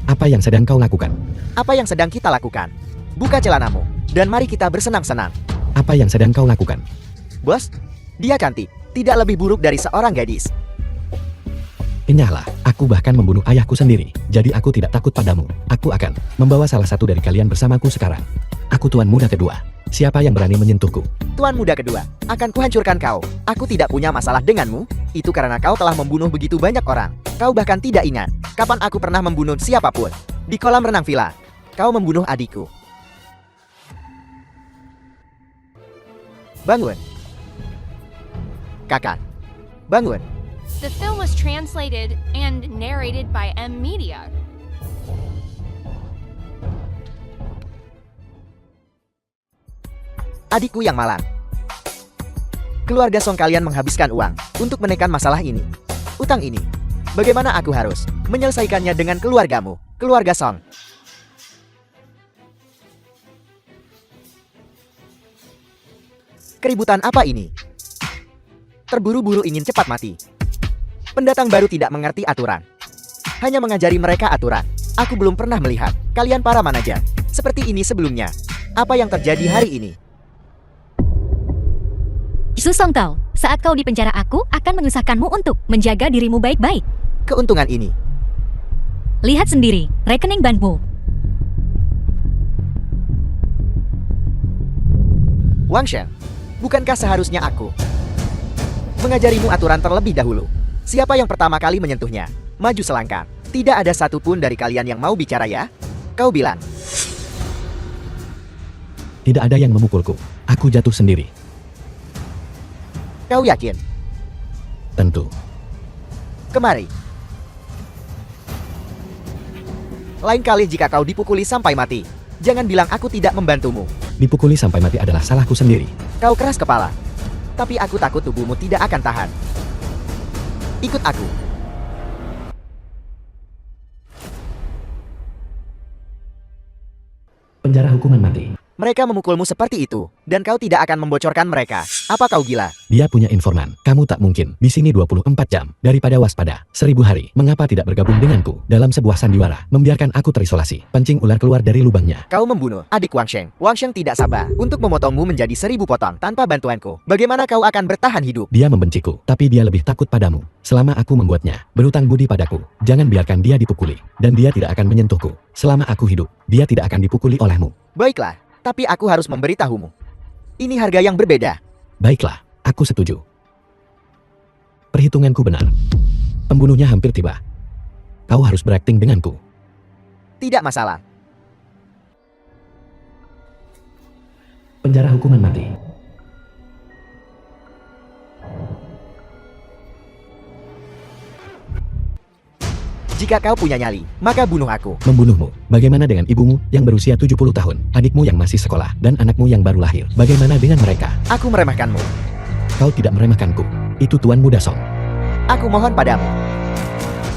Apa yang sedang kau lakukan? Apa yang sedang kita lakukan? Buka celanamu, dan mari kita bersenang-senang. Apa yang sedang kau lakukan? Bos, dia cantik. Tidak lebih buruk dari seorang gadis. Kenyahlah, aku bahkan membunuh ayahku sendiri. Jadi aku tidak takut padamu. Aku akan membawa salah satu dari kalian bersamaku sekarang. Aku tuan muda kedua. Siapa yang berani menyentuhku? Tuan muda kedua, akan kuhancurkan kau. Aku tidak punya masalah denganmu. Itu karena kau telah membunuh begitu banyak orang. Kau bahkan tidak ingat kapan aku pernah membunuh siapapun. Di kolam renang villa, kau membunuh adikku. Bangun. Kakak, bangun. The film was translated and narrated by M Media. Adikku yang malang. Keluarga Song kalian menghabiskan uang untuk menekan masalah ini. Utang ini. Bagaimana aku harus menyelesaikannya dengan keluargamu, keluarga Song? Keributan apa ini? Terburu-buru ingin cepat mati. Pendatang baru tidak mengerti aturan. Hanya mengajari mereka aturan. Aku belum pernah melihat kalian para manajer seperti ini sebelumnya. Apa yang terjadi hari ini? Su Song Tao, saat kau di penjara aku akan mengusahakanmu untuk menjaga dirimu baik-baik. Keuntungan ini. Lihat sendiri, rekening banmu. Wang Shen, bukankah seharusnya aku mengajarimu aturan terlebih dahulu? Siapa yang pertama kali menyentuhnya? Maju selangkah. Tidak ada satupun dari kalian yang mau bicara ya? Kau bilang. Tidak ada yang memukulku. Aku jatuh sendiri. Kau yakin? Tentu. Kemari. Lain kali jika kau dipukuli sampai mati, jangan bilang aku tidak membantumu. Dipukuli sampai mati adalah salahku sendiri. Kau keras kepala. Tapi aku takut tubuhmu tidak akan tahan. Ikut aku. Penjara hukuman mati. Mereka memukulmu seperti itu, dan kau tidak akan membocorkan mereka. Apa kau gila? Dia punya informan. Kamu tak mungkin di sini 24 jam. Daripada waspada 1000 hari. Mengapa tidak bergabung denganku dalam sebuah sandiwara? Membiarkan aku terisolasi. Pancing ular keluar dari lubangnya. Kau membunuh adik Wang Sheng. Wang Sheng tidak sabar untuk memotongmu menjadi 1000 potong tanpa bantuanku. Bagaimana kau akan bertahan hidup? Dia membenciku, tapi dia lebih takut padamu. Selama aku membuatnya berutang budi padaku, jangan biarkan dia dipukuli. Dan dia tidak akan menyentuhku. Selama aku hidup, dia tidak akan dipukuli olehmu. Baiklah, tapi aku harus memberitahumu. Ini harga yang berbeda. Baiklah, aku setuju. Perhitunganku benar. Pembunuhnya hampir tiba. Kau harus berakting denganku. Tidak masalah. Penjara hukuman mati. Jika kau punya nyali, maka bunuh aku. Membunuhmu. Bagaimana dengan ibumu yang berusia 70 tahun, adikmu yang masih sekolah, dan anakmu yang baru lahir? Bagaimana dengan mereka? Aku meremehkanmu. Kau tidak meremehkanku. Itu Tuan Muda Song. Aku mohon padamu.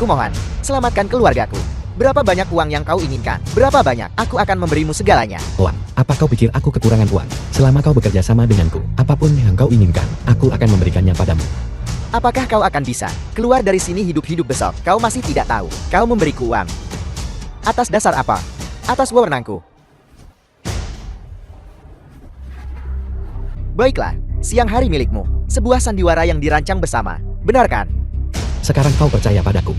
Kumohon, selamatkan keluargaku. Berapa banyak uang yang kau inginkan? Berapa banyak? Aku akan memberimu segalanya. Uang. Apa kau pikir aku kekurangan uang? Selama kau bekerja sama denganku, apapun yang kau inginkan, aku akan memberikannya padamu. Apakah kau akan bisa keluar dari sini hidup-hidup besok? Kau masih tidak tahu. Kau memberiku uang. Atas dasar apa? Atas wewenangku. Baiklah, siang hari milikmu. Sebuah sandiwara yang dirancang bersama. Benar kan? Sekarang kau percaya padaku.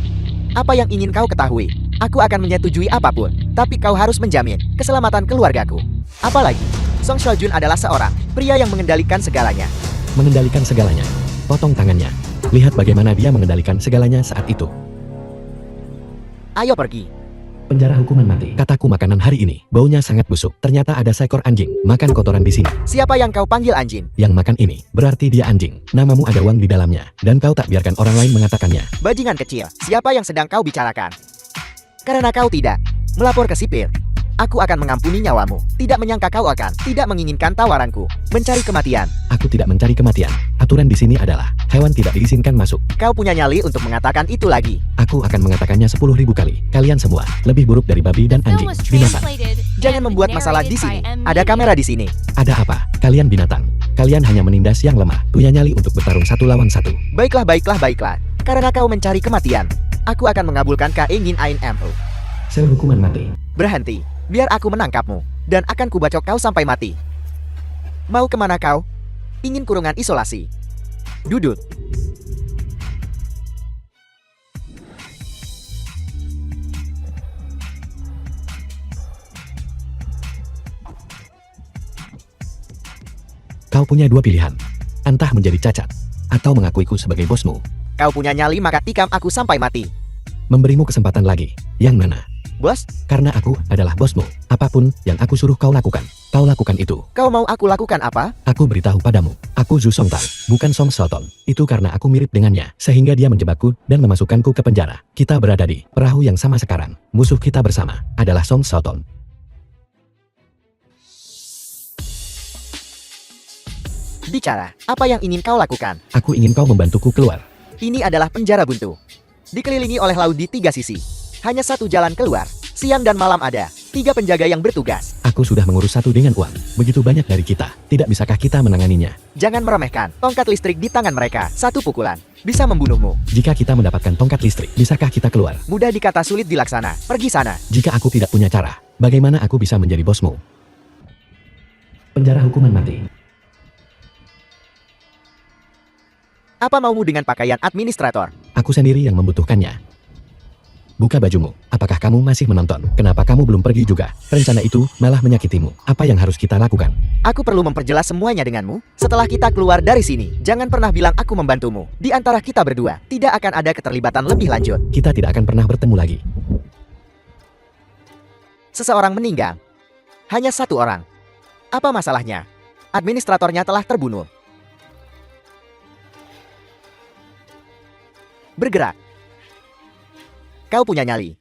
Apa yang ingin kau ketahui? Aku akan menyetujui apapun. Tapi kau harus menjamin keselamatan keluargaku. Apalagi, Song Xiaojun adalah seorang pria yang mengendalikan segalanya. Mengendalikan segalanya. Potong tangannya. Lihat bagaimana dia mengendalikan segalanya saat itu. Ayo pergi. Penjara hukuman mati. Kataku makanan hari ini, baunya sangat busuk. Ternyata ada seekor anjing makan kotoran di sini. Siapa yang kau panggil anjing? Yang makan ini, berarti dia anjing. Namamu ada uang di dalamnya, dan kau tak biarkan orang lain mengatakannya. Bajingan kecil, siapa yang sedang kau bicarakan? Karena kau tidak melapor ke sipir, aku akan mengampuni nyawamu. Tidak menyangka kau akan tidak menginginkan tawaranku. Mencari kematian. Aku tidak mencari kematian. Aturan di sini adalah hewan tidak diizinkan masuk. Kau punya nyali untuk mengatakan itu lagi. Aku akan mengatakannya 10.000 kali. Kalian semua lebih buruk dari babi dan Film anjing. was Binatang. translated Jangan and membuat masalah di narrated sini. by M. Ada kamera di sini. Ada apa? Kalian binatang. Kalian hanya menindas yang lemah. Punya nyali untuk bertarung 1 lawan 1. Baiklah, baiklah, baiklah. Karena kau mencari kematian, aku akan mengabulkan keinginanmu. Sel hukuman mati. Berhenti, biar aku menangkapmu, dan akan kubacok kau sampai mati. Mau kemana kau? Ingin kurungan isolasi? Duduk. Kau punya 2 pilihan. Entah menjadi cacat, atau mengakuiku sebagai bosmu. Kau punya nyali maka tikam aku sampai mati. Memberimu kesempatan lagi. Yang mana? Bos, Karena aku adalah bosmu. Apapun yang aku suruh kau lakukan, kau lakukan itu. kau mau aku lakukan apa? Aku beritahu padamu, aku Zhu Songtang, bukan Song Xiaotong. Itu karena aku mirip dengannya, sehingga dia menjebakku dan memasukkanku ke penjara. Kita berada di perahu yang sama sekarang. Musuh kita bersama adalah Song Xiaotong. Bicara, apa yang ingin kau lakukan? Aku ingin kau membantuku keluar. Ini adalah penjara buntu. Dikelilingi oleh laut di 3 sisi. Hanya satu jalan keluar. Siang dan malam ada 3 penjaga yang bertugas. Aku sudah mengurus satu dengan uang. Begitu banyak dari kita. Tidak bisakah kita menanganinya? Jangan meremehkan. Tongkat listrik di tangan mereka. Satu pukulan bisa membunuhmu. Jika kita mendapatkan tongkat listrik, bisakah kita keluar? Mudah dikata sulit dilaksana. Pergi sana. Jika aku tidak punya cara, bagaimana aku bisa menjadi bosmu? Penjara hukuman mati. Apa maumu dengan pakaian administrator? Aku sendiri yang membutuhkannya. Buka bajumu. Apakah kamu masih menonton? Kenapa kamu belum pergi juga? Rencana itu malah menyakitimu. Apa yang harus kita lakukan? Aku perlu memperjelas semuanya denganmu. Setelah kita keluar dari sini, jangan pernah bilang aku membantumu. Di antara kita berdua, tidak akan ada keterlibatan lebih lanjut. Kita tidak akan pernah bertemu lagi. Seseorang meninggal. Hanya satu orang. Apa masalahnya? Administratornya telah terbunuh. Bergerak. Kau punya nyali.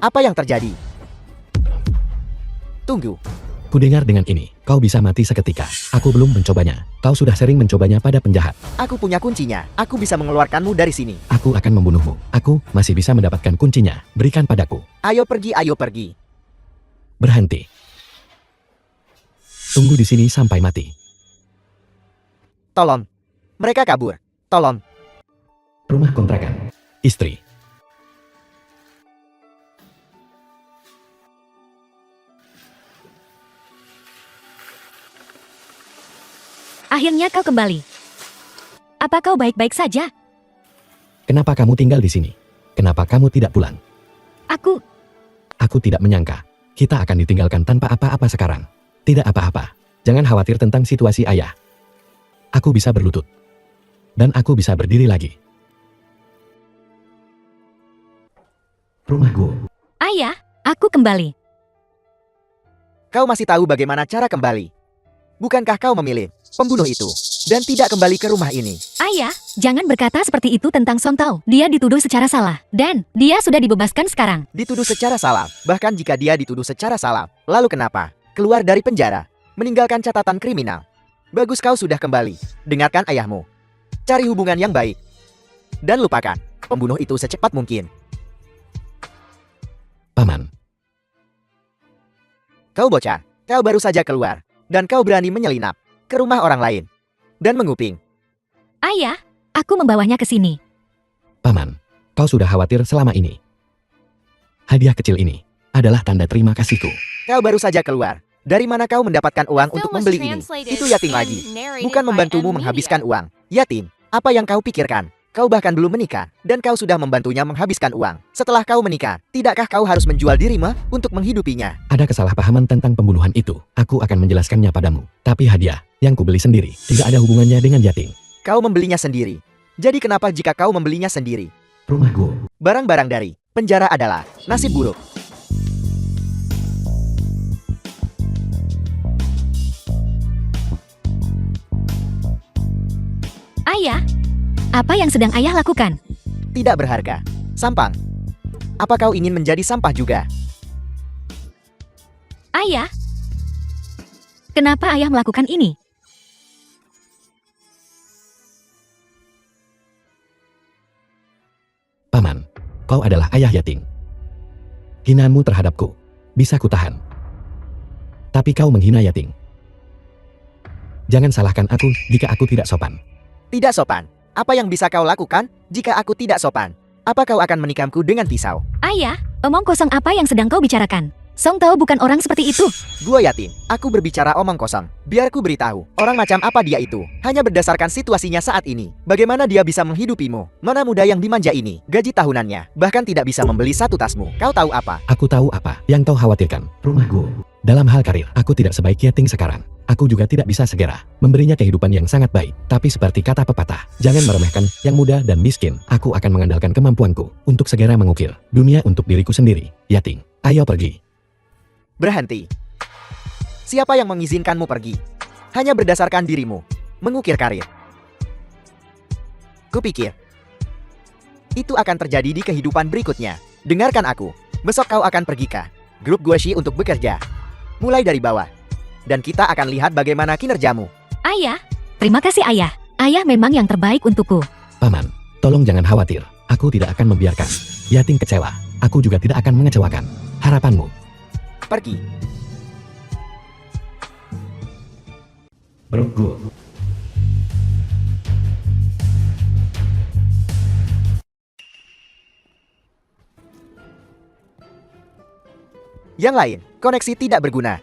Apa yang terjadi? Tunggu. Kudengar dengan ini, kau bisa mati seketika. Aku belum mencobanya. Kau sudah sering mencobanya pada penjahat. Aku punya kuncinya. Aku bisa mengeluarkanmu dari sini. Aku akan membunuhmu. Aku masih bisa mendapatkan kuncinya. Berikan padaku. Ayo pergi, ayo pergi. Berhenti. Tunggu di sini sampai mati. Tolong. Mereka kabur. Tolong. Rumah kontrakan. Istri. Akhirnya kau kembali. Apa kau baik-baik saja? Kenapa kamu tinggal di sini? Kenapa kamu tidak pulang? Aku tidak menyangka. Kita akan ditinggalkan tanpa apa-apa sekarang. Tidak apa-apa. Jangan khawatir tentang situasi ayah. Aku bisa berlutut. Dan aku bisa berdiri lagi. Rumahku. Ayah, aku kembali. Kau masih tahu bagaimana cara kembali? Bukankah kau memilih pembunuh itu dan tidak kembali ke rumah ini? Ayah, jangan berkata seperti itu tentang Song Tao. Dia dituduh secara salah. Dan dia sudah dibebaskan sekarang. Dituduh secara salah. Bahkan jika dia dituduh secara salah, lalu kenapa? Keluar dari penjara, meninggalkan catatan kriminal. Bagus, kau sudah kembali. Dengarkan ayahmu. Cari hubungan yang baik. Dan lupakan pembunuh itu secepat mungkin. Paman. Kau bocah, kau baru saja keluar. Dan kau berani menyelinap ke rumah orang lain. Dan menguping. Ayah, aku membawanya ke sini. Paman, kau sudah khawatir selama ini. Hadiah kecil ini adalah tanda terima kasihku. Kau baru saja keluar. Dari mana kau mendapatkan uang untuk membeli ini? Itu yatim lagi. Bukan membantumu menghabiskan uang. Yatim, apa yang kau pikirkan? Kau bahkan belum menikah, dan kau sudah membantunya menghabiskan uang. Setelah kau menikah, tidakkah kau harus menjual dirimu untuk menghidupinya? Ada kesalahpahaman tentang pembunuhan itu. Aku akan menjelaskannya padamu. Tapi hadiah yang kubeli sendiri tidak ada hubungannya dengan yatim. Kau membelinya sendiri. Jadi kenapa jika kau membelinya sendiri? Rumahku. Barang-barang dari penjara adalah nasib buruk. Ayah, apa yang sedang ayah lakukan? Tidak berharga. Sampang. Apa kau ingin menjadi sampah juga? Ayah, kenapa ayah melakukan ini? Paman, kau adalah ayah yatim. Hinaanmu terhadapku bisa kutahan. Tapi kau menghina yatim. Jangan salahkan aku jika aku tidak sopan. Tidak sopan. Apa yang bisa kau lakukan jika aku tidak sopan? Apa kau akan menikamku dengan pisau? Ayah, omong kosong apa yang sedang kau bicarakan? Song Tao bukan orang seperti itu. Gua yatim. Aku berbicara omong kosong. Biar ku beritahu, orang macam apa dia itu. Hanya berdasarkan situasinya saat ini. Bagaimana dia bisa menghidupimu? Mana muda yang dimanja ini? Gaji tahunannya bahkan tidak bisa membeli satu tasmu. Kau tahu apa? Aku tahu apa yang kau khawatirkan. Rumahku. Dalam hal karir, aku tidak sebaik Yating sekarang. Aku juga tidak bisa segera memberinya kehidupan yang sangat baik. Tapi seperti kata pepatah, jangan meremehkan yang muda dan miskin. Aku akan mengandalkan kemampuanku untuk segera mengukir dunia untuk diriku sendiri. Yating, ayo pergi. Berhenti. Siapa yang mengizinkanmu pergi? Hanya berdasarkan dirimu mengukir karir. Kupikir Itu akan terjadi di kehidupan berikutnya. Dengarkan aku. Besok kau akan pergi ke grup Guoshi untuk bekerja. Mulai dari bawah. Dan kita akan lihat bagaimana kinerjamu. Ayah, terima kasih ayah. Ayah memang yang terbaik untukku. Paman, tolong jangan khawatir. Aku tidak akan membiarkan Yating kecewa. Aku juga tidak akan mengecewakan harapanmu. Pergi. Bro. Yang lain, koneksi tidak berguna.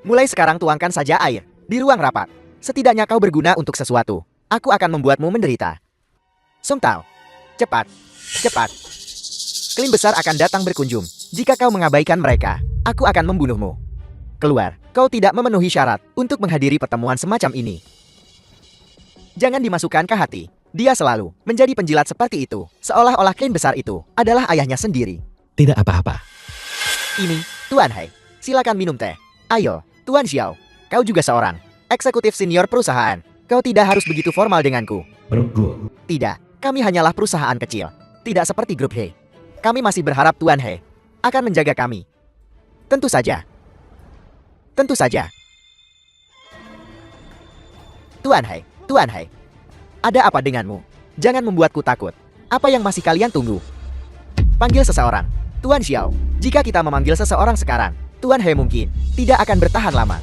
Mulai sekarang tuangkan saja air di ruang rapat. Setidaknya kau berguna untuk sesuatu. Aku akan membuatmu menderita. Song Tao, cepat, cepat. Klan besar akan datang berkunjung. Jika kau mengabaikan mereka, aku akan membunuhmu. Keluar, kau tidak memenuhi syarat untuk menghadiri pertemuan semacam ini. Jangan dimasukkan ke hati. Dia selalu menjadi penjilat seperti itu, seolah-olah klan besar itu adalah ayahnya sendiri. Tidak apa-apa. Ini, Tuan Hai, silakan minum teh. Ayo, Tuan Xiao, kau juga seorang eksekutif senior perusahaan. Kau tidak harus begitu formal denganku. Bro. Tidak, kami hanyalah perusahaan kecil. Tidak seperti grup He. Kami masih berharap Tuan He akan menjaga kami. Tentu saja. Tentu saja. Tuan Hai. Ada apa denganmu? Jangan membuatku takut. Apa yang masih kalian tunggu? Panggil seseorang. Tuan Xiao, jika kita memanggil seseorang sekarang, Tuan He mungkin tidak akan bertahan lama.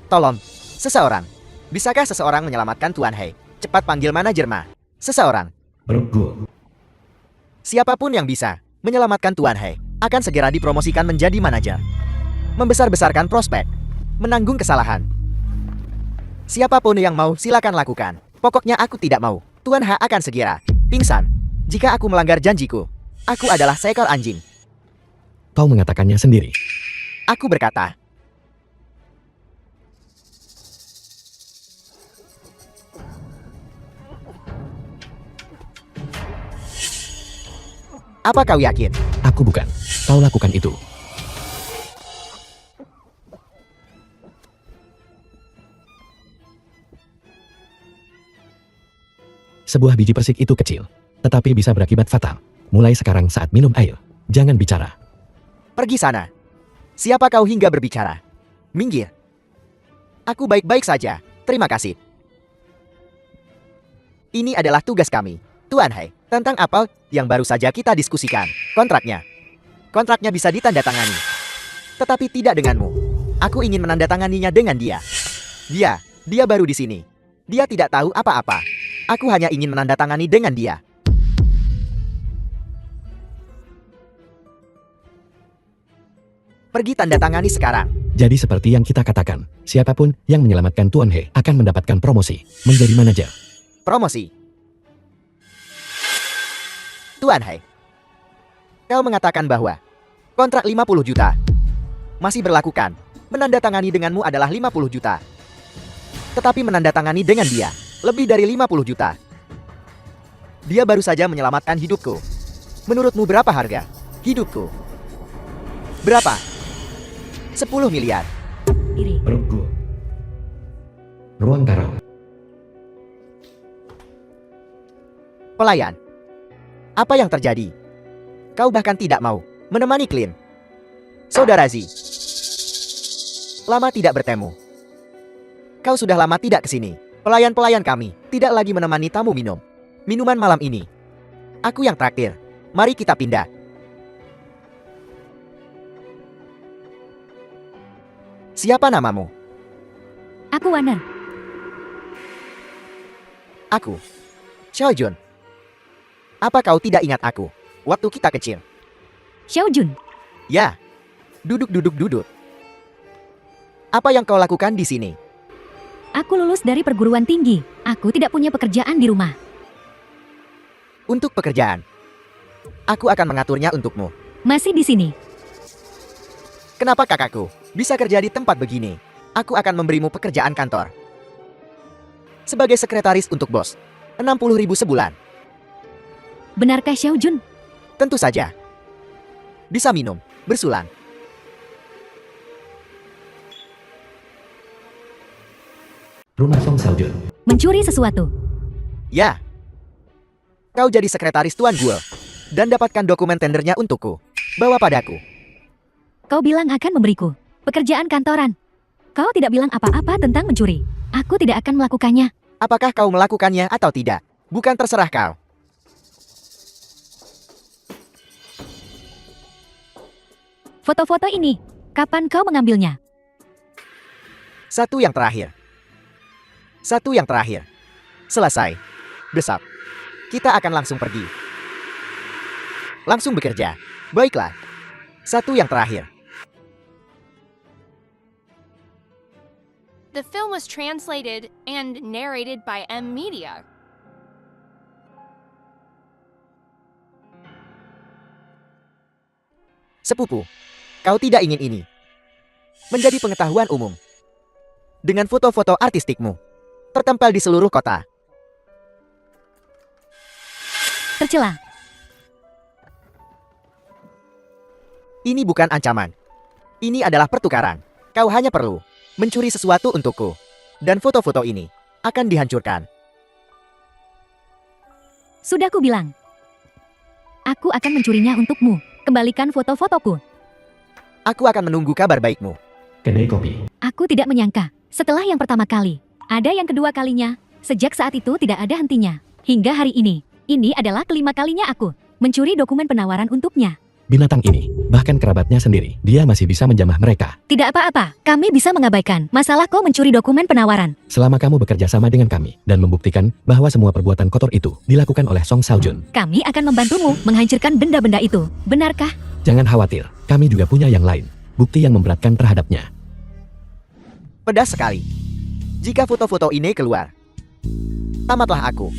Tolong, seseorang. Bisakah seseorang menyelamatkan Tuan He? Cepat panggil manajer Ma. Seseorang. Bro. Siapapun yang bisa menyelamatkan Tuan He akan segera dipromosikan menjadi manajer. Membesar-besarkan prospek. Menanggung kesalahan. Siapapun yang mau silakan lakukan. Pokoknya aku tidak mau Tuan He akan segera pingsan jika aku melanggar janjiku. Aku adalah seekor anjing. Kau mengatakannya sendiri. Aku berkata. Apa kau yakin? Aku bukan. Kau lakukan itu. Sebuah biji persik itu kecil, tetapi bisa berakibat fatal. Mulai sekarang saat minum air, jangan bicara. Pergi sana. Siapa kau hingga berbicara? Minggir. Aku baik-baik saja. Terima kasih. Ini adalah tugas kami. Tuan Hai, tentang apa yang baru saja kita diskusikan. Kontraknya. Kontraknya bisa ditandatangani. Tetapi tidak denganmu. Aku ingin menandatanganinya dengan dia. Dia baru di sini. Dia tidak tahu apa-apa. Aku hanya ingin menandatangani dengan dia. Pergi tanda tangani sekarang. Jadi seperti yang kita katakan, siapapun yang menyelamatkan Tuan He akan mendapatkan promosi menjadi manajer. Promosi. Tuan Hai, kau mengatakan bahwa kontrak 50 juta masih berlakukan. Menandatangani denganmu adalah 50 juta. Tetapi menandatangani dengan dia lebih dari 50 juta. Dia baru saja menyelamatkan hidupku. Menurutmu berapa harga hidupku? Berapa? 10 miliar. Iri. Bro. Ruang tarot. Pelayan. Apa yang terjadi? Kau bahkan tidak mau menemani Klin. Saudara Z. Lama tidak bertemu. Kau sudah lama tidak ke sini. Pelayan-pelayan kami tidak lagi menemani tamu minum minuman malam ini. Aku yang traktir. Mari kita pindah. Siapa namamu? Aku Warner. Aku. Xiao Jun. Apa kau tidak ingat aku waktu kita kecil? Xiao Jun. Ya. Duduk. Apa yang kau lakukan di sini? Aku lulus dari perguruan tinggi. Aku tidak punya pekerjaan di rumah. Untuk pekerjaan. Aku akan mengaturnya untukmu. Masih di sini. Kenapa kakakku bisa kerja di tempat begini? Aku akan memberimu pekerjaan kantor. Sebagai sekretaris untuk bos. 60.000 sebulan. Benarkah Xiao Jun? Tentu saja. Bisa minum, bersulang. Rumah Song Seoljun. Mencuri sesuatu. Ya. Kau jadi sekretaris Tuan Gul. Dan dapatkan dokumen tendernya untukku. Bawa padaku. Kau bilang akan memberiku pekerjaan kantoran. Kau tidak bilang apa-apa tentang mencuri. Aku tidak akan melakukannya. Apakah kau melakukannya atau tidak? Bukan terserah kau. Foto-foto ini, kapan kau mengambilnya? Satu yang terakhir. Satu yang terakhir. Selesai. Besok. Kita akan langsung pergi. Langsung bekerja. Baiklah. Satu yang terakhir. The film was translated and narrated by M Media. Sepupu, kau tidak ingin ini menjadi pengetahuan umum. Dengan foto-foto artistikmu tertempel di seluruh kota. Tercela. Ini bukan ancaman. Ini adalah pertukaran. Kau hanya perlu mencuri sesuatu untukku. Dan foto-foto ini akan dihancurkan. Sudah ku bilang. Aku akan mencurinya untukmu. Kembalikan foto-fotoku. Aku akan menunggu kabar baikmu. Kedai kopi. Aku tidak menyangka. Setelah yang pertama kali, ada yang kedua kalinya. Sejak saat itu tidak ada hentinya. Hingga hari ini. Ini adalah kelima kalinya aku mencuri dokumen penawaran untuknya. Binatang ini, bahkan kerabatnya sendiri, dia masih bisa menjamah mereka. Tidak apa-apa, kami bisa mengabaikan masalah kau mencuri dokumen penawaran. Selama kamu bekerja sama dengan kami, dan membuktikan bahwa semua perbuatan kotor itu dilakukan oleh Song Seoljun. Kami akan membantumu menghancurkan benda-benda itu. Benarkah? Jangan khawatir, kami juga punya yang lain. Bukti yang memberatkan terhadapnya. Pedas sekali. Jika foto-foto ini keluar, tamatlah aku.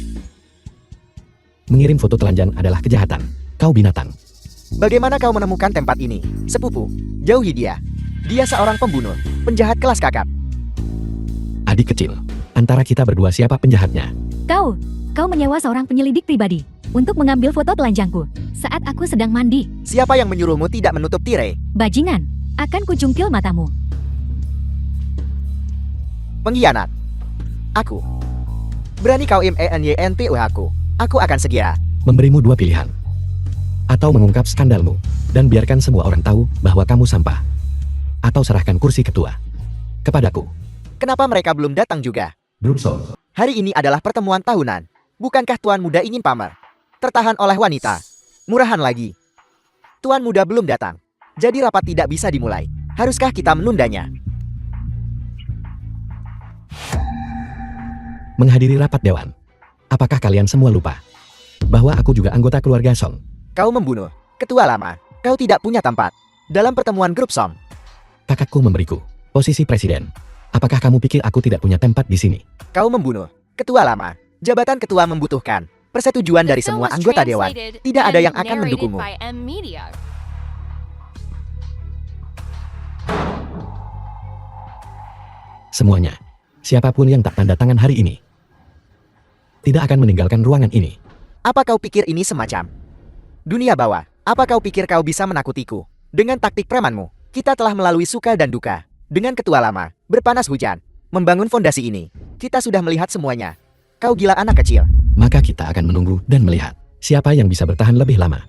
Mengirim foto telanjang adalah kejahatan. Kau binatang. Bagaimana kau menemukan tempat ini? Sepupu, jauhi dia. Dia seorang pembunuh, penjahat kelas kakap. Adik kecil, antara kita berdua siapa penjahatnya? Kau menyewa seorang penyelidik pribadi untuk mengambil foto telanjangku saat aku sedang mandi. Siapa yang menyuruhmu tidak menutup tirai? Bajingan, akan kucungkil matamu. Pengkhianat. Aku. Berani kau menyentuh aku. Aku akan segera Memberimu dua pilihan. Atau mengungkap skandalmu, dan biarkan semua orang tahu bahwa kamu sampah. Atau serahkan kursi ketua kepadaku. Kenapa mereka belum datang juga? Grup Song. Hari ini adalah pertemuan tahunan. Bukankah Tuan Muda ingin pamer? Tertahan oleh wanita. Murahan lagi. Tuan Muda belum datang. Jadi rapat tidak bisa dimulai. Haruskah kita menundanya? Menghadiri rapat dewan. Apakah kalian semua lupa bahwa aku juga anggota keluarga Song? Kau membunuh ketua lama. Kau tidak punya tempat dalam pertemuan grup Song. Kakakku memberiku posisi presiden. Apakah kamu pikir aku tidak punya tempat di sini? Kau membunuh ketua lama. Jabatan ketua membutuhkan persetujuan dari The film semua was anggota dewan. translated Tidak ada and yang akan narrated mendukungmu. by M Media. Semuanya. Siapapun yang tak tanda tangan hari ini tidak akan meninggalkan ruangan ini. Apa kau pikir ini semacam dunia bawah? Apa kau pikir kau bisa menakutiku? Dengan taktik premanmu, kita telah melalui suka dan duka. Dengan ketua lama, berpanas hujan, membangun fondasi ini. Kita sudah melihat semuanya. Kau gila anak kecil. Maka kita akan menunggu dan melihat siapa yang bisa bertahan lebih lama.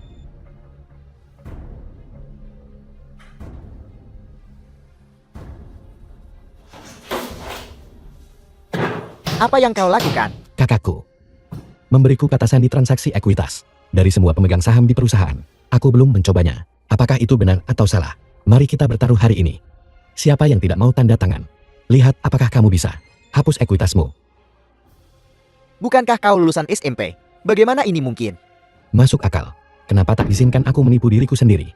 Apa yang kau lakukan? Kakakku memberiku kata sandi transaksi ekuitas dari semua pemegang saham di perusahaan. Aku belum mencobanya. Apakah itu benar atau salah? Mari kita bertaruh hari ini. Siapa yang tidak mau tanda tangan? Lihat apakah kamu bisa hapus ekuitasmu. Bukankah kau lulusan SMP? Bagaimana ini mungkin? Masuk akal. Kenapa tak izinkan aku menipu diriku sendiri?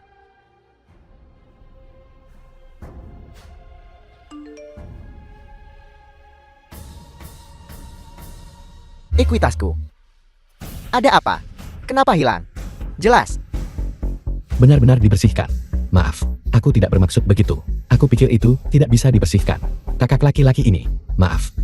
Ekuitasku. Ada apa? Kenapa hilang? Jelas. Benar-benar dibersihkan. Maaf, aku tidak bermaksud begitu. Aku pikir itu tidak bisa dibersihkan. Kakak laki-laki ini, maaf.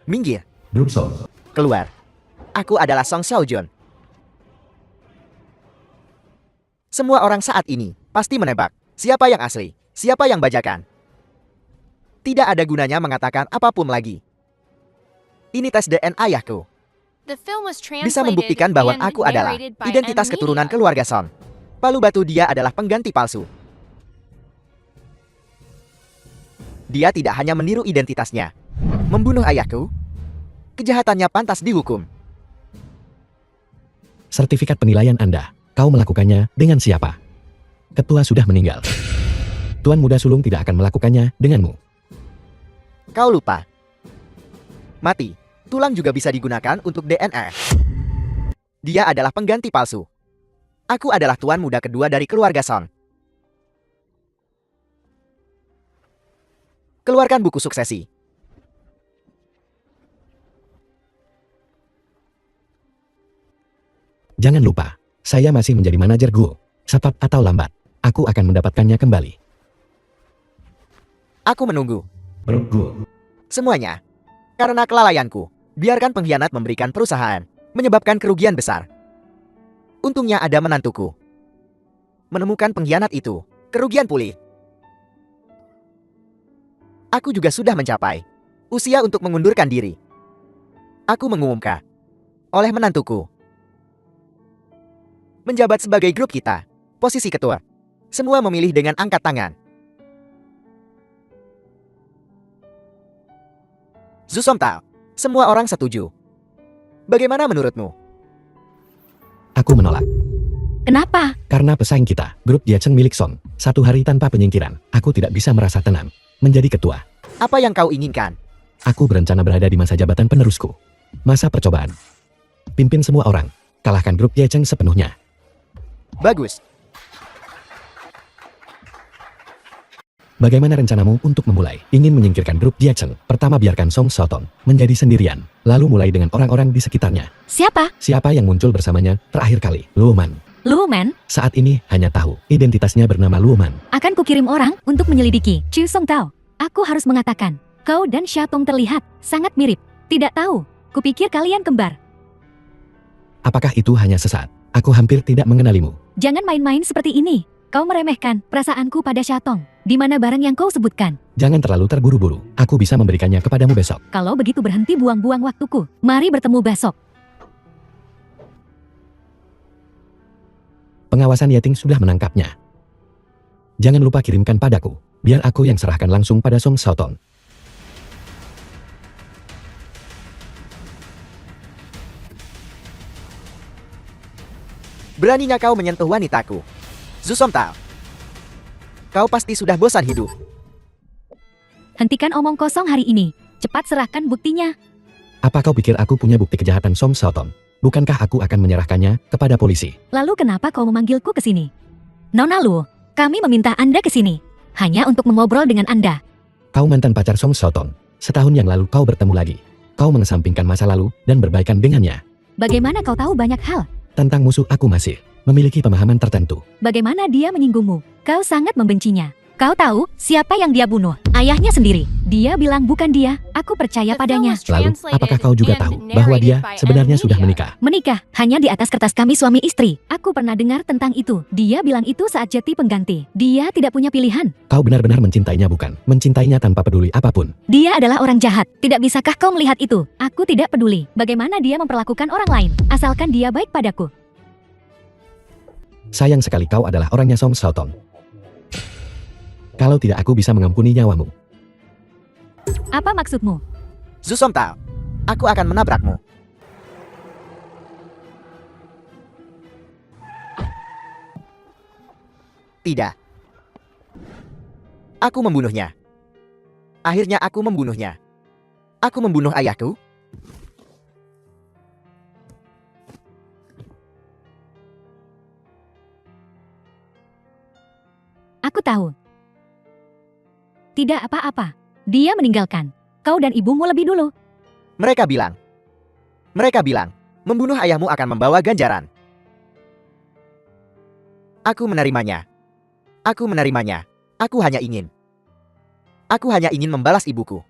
Minggir. Grup Song. Keluar. Aku adalah Song Xiaojun. Semua orang saat ini pasti menebak siapa yang asli, siapa yang bajakan. Tidak ada gunanya mengatakan apapun lagi. Ini tes DNA ayahku. The film was Bisa translated membuktikan bahwa and aku adalah narrated by identitas M. keturunan Media. keluarga Song. Palu batu dia adalah pengganti palsu. Dia tidak hanya meniru identitasnya, membunuh ayahku. Kejahatannya pantas dihukum. Sertifikat penilaian Anda. Kau melakukannya dengan siapa? Ketua sudah meninggal. Tuan Muda Sulung tidak akan melakukannya denganmu. Kau lupa. Mati. Tulang juga bisa digunakan untuk DNA. Dia adalah pengganti palsu. Aku adalah tuan muda kedua dari keluarga Song. Keluarkan buku suksesi. Jangan lupa, saya masih menjadi manajer Guo. Cepat atau lambat, aku akan mendapatkannya kembali. Aku menunggu. Bro Guo. Semuanya. Karena kelalaianku. Biarkan pengkhianat memberikan perusahaan. Menyebabkan kerugian besar. Untungnya ada menantuku. Menemukan pengkhianat itu. Kerugian pulih. Aku juga sudah mencapai usia untuk mengundurkan diri. Aku mengumumkan. Oleh menantuku. Menjabat sebagai grup kita. Posisi ketua. Semua memilih dengan angkat tangan. Zusomtao. Semua orang setuju. Bagaimana menurutmu? Aku menolak. Kenapa? Karena pesaing kita, grup Jiacheng milik Song, 1 hari tanpa penyingkiran, aku tidak bisa merasa tenang. Menjadi ketua, Apa yang kau inginkan? aku berencana berada di masa jabatan penerusku. Masa percobaan. Pimpin semua orang. Kalahkan grup Jiacheng sepenuhnya. Bagus. Bagaimana rencanamu untuk memulai? Ingin menyingkirkan grup Jiacheng. Pertama biarkan Song Xiaotong menjadi sendirian. Lalu mulai dengan orang-orang di sekitarnya. Siapa? Siapa yang muncul bersamanya terakhir kali? Luoman. Luoman? Saat ini hanya tahu identitasnya bernama Luoman. Akan kukirim orang untuk menyelidiki. Chu Song Tao. Aku harus mengatakan, kau dan Xiaotong terlihat sangat mirip. Tidak tahu. Kupikir kalian kembar. Apakah itu hanya sesaat? Aku hampir tidak mengenalimu. Jangan main-main seperti ini. Kau meremehkan perasaanku pada Xiaotong. Di mana barang yang kau sebutkan? Jangan terlalu terburu-buru. Aku bisa memberikannya kepadamu besok. Kalau begitu berhenti buang-buang waktuku. Mari bertemu besok. Pengawasan Yeting sudah menangkapnya. Jangan lupa kirimkan padaku. Biar aku yang serahkan langsung pada Song Xiaotong. Beraninya kau menyentuh wanitaku. Zusomtao. Kau pasti sudah bosan hidup. Hentikan omong kosong hari ini. Cepat serahkan buktinya. Apa kau pikir aku punya bukti kejahatan Song Xiaotong? Bukankah aku akan menyerahkannya kepada polisi? Lalu kenapa kau memanggilku ke sini? Nona Luo, kami meminta Anda ke sini. Hanya untuk mengobrol dengan Anda. Kau mantan pacar Song Xiaotong. Setahun yang lalu kau bertemu lagi. Kau mengesampingkan masa lalu dan berbaikan dengannya. Bagaimana kau tahu banyak hal? Tentang musuh aku masih memiliki pemahaman tertentu. Bagaimana dia menyinggungmu? Kau sangat membencinya. Kau tahu siapa yang dia bunuh? Ayahnya sendiri. Dia bilang bukan dia. Aku percaya The film padanya. was Lalu, translated apakah kau juga and tahu bahwa dia narrated by sebenarnya M. sudah Media. menikah? Menikah hanya di atas kertas kami suami istri. Aku pernah dengar tentang itu. Dia bilang itu saat jeti pengganti. Dia tidak punya pilihan. Kau benar-benar mencintainya bukan? Mencintainya tanpa peduli apapun. Dia adalah orang jahat. Tidak bisakah kau melihat itu? Aku tidak peduli bagaimana dia memperlakukan orang lain. Asalkan dia baik padaku. Sayang sekali kau adalah orangnya Song Xiaotong. Kalau tidak aku bisa mengampuni nyawamu. Apa maksudmu? Zusomtao. Aku akan menabrakmu. Tidak. Aku membunuhnya. Akhirnya aku membunuhnya. Aku membunuh ayahku. Aku tahu. Tidak apa-apa. Dia meninggalkan kau dan ibumu lebih dulu. Mereka bilang, membunuh ayahmu akan membawa ganjaran. Aku menerimanya. Aku menerimanya. Aku hanya ingin membalas ibuku.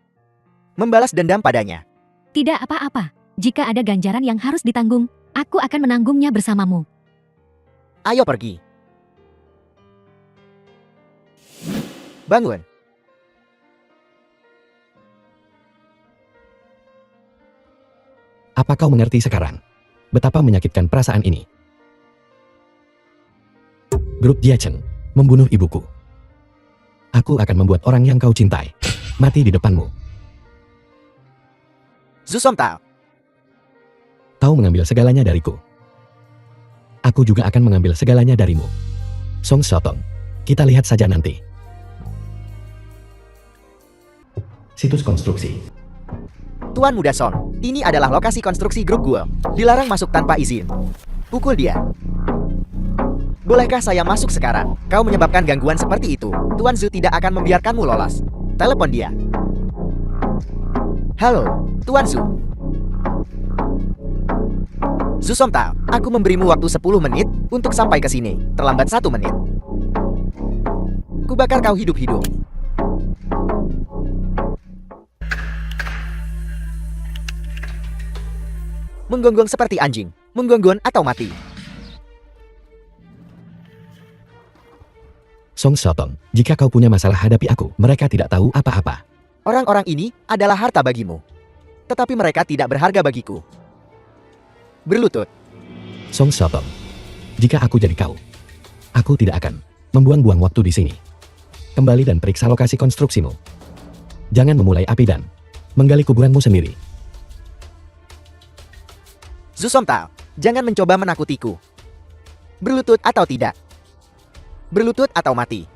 Membalas dendam padanya. Tidak apa-apa. Jika ada ganjaran yang harus ditanggung, aku akan menanggungnya bersamamu. Ayo pergi. Bangun. Apa kau mengerti sekarang? Betapa menyakitkan perasaan ini. Grup Jiacheng membunuh ibuku. Aku akan membuat orang yang kau cintai mati di depanmu. Zusomtao. Kau mengambil segalanya dariku. Aku juga akan mengambil segalanya darimu. Song Xiaotong, kita lihat saja nanti. Situs konstruksi. Tuan Muda Song, ini adalah lokasi konstruksi grup Guo. Dilarang masuk tanpa izin. Pukul dia. Bolehkah saya masuk sekarang? Kau menyebabkan gangguan seperti itu. Tuan Zhu tidak akan membiarkanmu lolos. Telepon dia. Halo, Tuan Zhu. Zusomtao, aku memberimu waktu 10 menit untuk sampai ke sini. Terlambat 1 menit. Kubakar kau hidup-hidup. Menggonggong seperti anjing. Menggonggong atau mati. Song Xiaotong, jika kau punya masalah hadapi aku, mereka tidak tahu apa-apa. Orang-orang ini adalah harta bagimu. Tetapi mereka tidak berharga bagiku. Berlutut. Song Xiaotong, jika aku jadi kau, aku tidak akan membuang-buang waktu di sini. Kembali dan periksa lokasi konstruksimu. Jangan memulai api dan menggali kuburanmu sendiri. Zusomtao, jangan mencoba menakutiku. Berlutut atau tidak. Berlutut atau mati.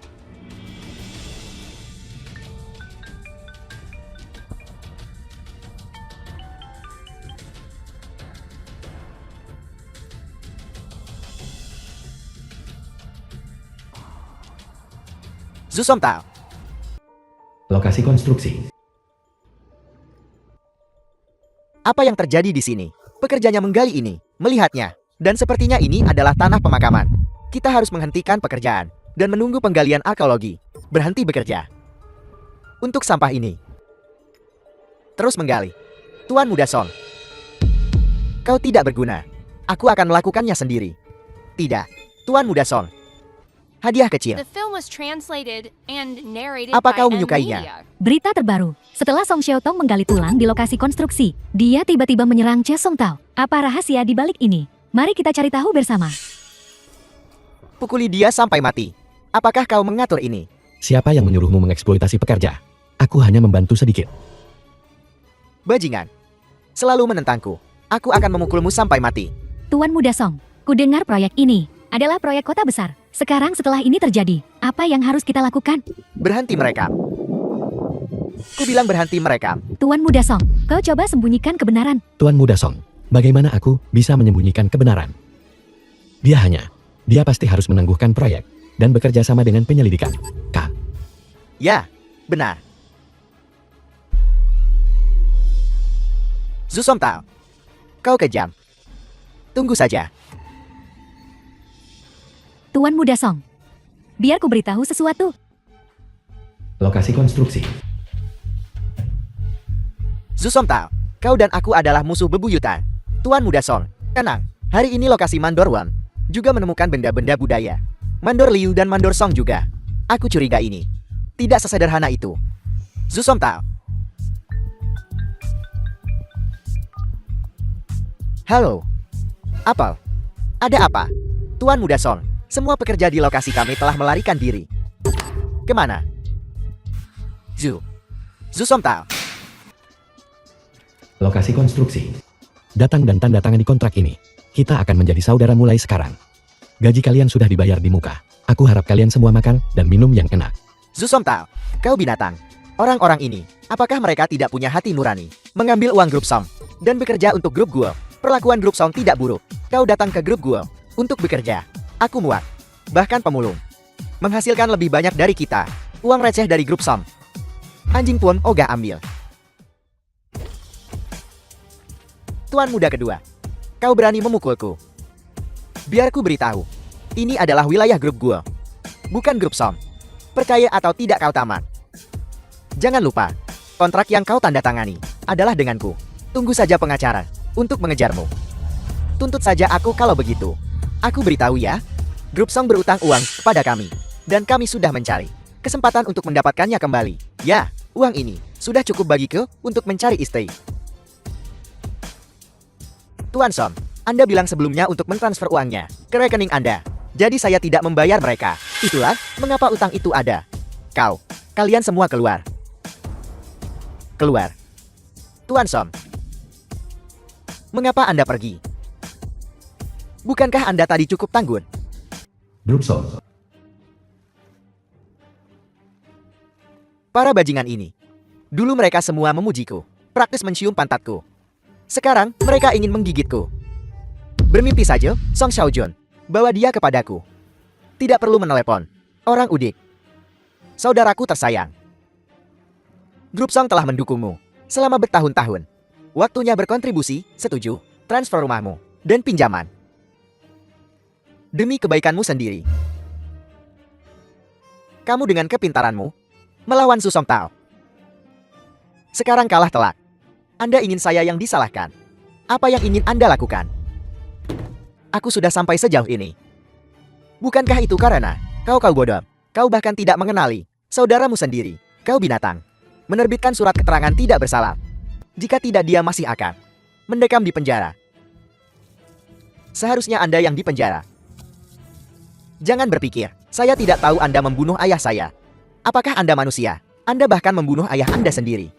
Zusomtao. Lokasi konstruksi. Apa yang terjadi di sini? Pekerjanya menggali ini, melihatnya, dan sepertinya ini adalah tanah pemakaman. Kita harus menghentikan pekerjaan dan menunggu penggalian arkeologi. Berhenti bekerja. Untuk sampah ini. Terus menggali. Tuan Muda Song. Kau tidak berguna. Aku akan melakukannya sendiri. Tidak, Tuan Muda Song. Hadiah kecil. The film was translated and narrated Apa by kau N menyukainya? Media. Berita terbaru. Setelah Song Xiaotong menggali tulang di lokasi konstruksi, dia tiba-tiba menyerang Che Song Tao. Apa rahasia di balik ini? Mari kita cari tahu bersama. Pukuli dia sampai mati. Apakah kau mengatur ini? Siapa yang menyuruhmu mengeksploitasi pekerja? Aku hanya membantu sedikit. Bajingan. Selalu menentangku. Aku akan memukulmu sampai mati. Tuan Muda Song, kudengar proyek ini adalah proyek kota besar. Sekarang setelah ini terjadi, apa yang harus kita lakukan? Berhenti mereka. Ku bilang berhenti mereka. Tuan Muda Song, kau coba sembunyikan kebenaran. Tuan Muda Song, bagaimana aku bisa menyembunyikan kebenaran? Dia pasti harus menangguhkan proyek dan bekerja sama dengan penyelidikan. Ya, benar. Zusomtao. Kau kejam. Tunggu saja. Tuan Muda Song, biar ku beritahu sesuatu. Lokasi konstruksi. Zusomtao, kau dan aku adalah musuh bebuyutan. Tuan Muda Song, tenang. Hari ini lokasi Mandor Wan juga menemukan benda-benda budaya. Mandor Liu dan Mandor Song juga. Aku curiga ini tidak sesederhana itu. Zusomtao. Halo. Apel. Ada apa? Tuan Muda Song, semua pekerja di lokasi kami telah melarikan diri. Kemana? Zusomtao. Lokasi konstruksi. Datang dan tanda tangan di kontrak ini. Kita akan menjadi saudara mulai sekarang. Gaji kalian sudah dibayar di muka. Aku harap kalian semua makan dan minum yang enak. Zusomtao, kau binatang. Orang-orang ini, apakah mereka tidak punya hati nurani? Mengambil uang grup Song dan bekerja untuk grup Guo. Perlakuan grup Song tidak buruk. Kau datang ke grup Guo untuk bekerja. Aku muak. Bahkan pemulung. Menghasilkan lebih banyak dari kita. Uang receh dari grup Song. Anjing pun ogah ambil. Tuan muda kedua. Kau berani memukulku. Biar ku beritahu. Ini adalah wilayah grup Guo. Bukan grup Song. Percaya atau tidak kau tamat. Jangan lupa. Kontrak yang kau tanda tangani adalah denganku. Tunggu saja pengacara untuk mengejarmu. Tuntut saja aku kalau begitu. Aku beritahu ya, grup Song berutang uang kepada kami. Dan kami sudah mencari kesempatan untuk mendapatkannya kembali. Ya, uang ini sudah cukup bagiku untuk mencari istri. Tuan Song, Anda bilang sebelumnya untuk mentransfer uangnya ke rekening Anda. Jadi saya tidak membayar mereka. Itulah mengapa utang itu ada. Kalian semua keluar. Keluar. Tuan Song, mengapa Anda pergi? Bukankah Anda tadi cukup tanggun? Grup Song. Para bajingan ini. Dulu mereka semua memujiku, praktis mencium pantatku. Sekarang mereka ingin menggigitku. Bermimpi saja, Song Xiaojun. Bawa dia kepadaku. Tidak perlu menelepon. Orang udik. Saudaraku tersayang. Grup Song telah mendukungmu selama bertahun-tahun. Waktunya berkontribusi, setuju, transfer rumahmu, dan pinjaman. Demi kebaikanmu sendiri. Kamu dengan kepintaranmu melawan Su Song Tao. Sekarang kalah telak. Anda ingin saya yang disalahkan. Apa yang ingin Anda lakukan? Aku sudah sampai sejauh ini. Bukankah itu karena kau bodoh? Kau bahkan tidak mengenali saudaramu sendiri. Kau binatang. Menerbitkan surat keterangan tidak bersalah. Jika tidak, dia masih akan mendekam di penjara. Seharusnya Anda yang dipenjara. Jangan berpikir, saya tidak tahu Anda membunuh ayah saya. Apakah Anda manusia? Anda bahkan membunuh ayah Anda sendiri.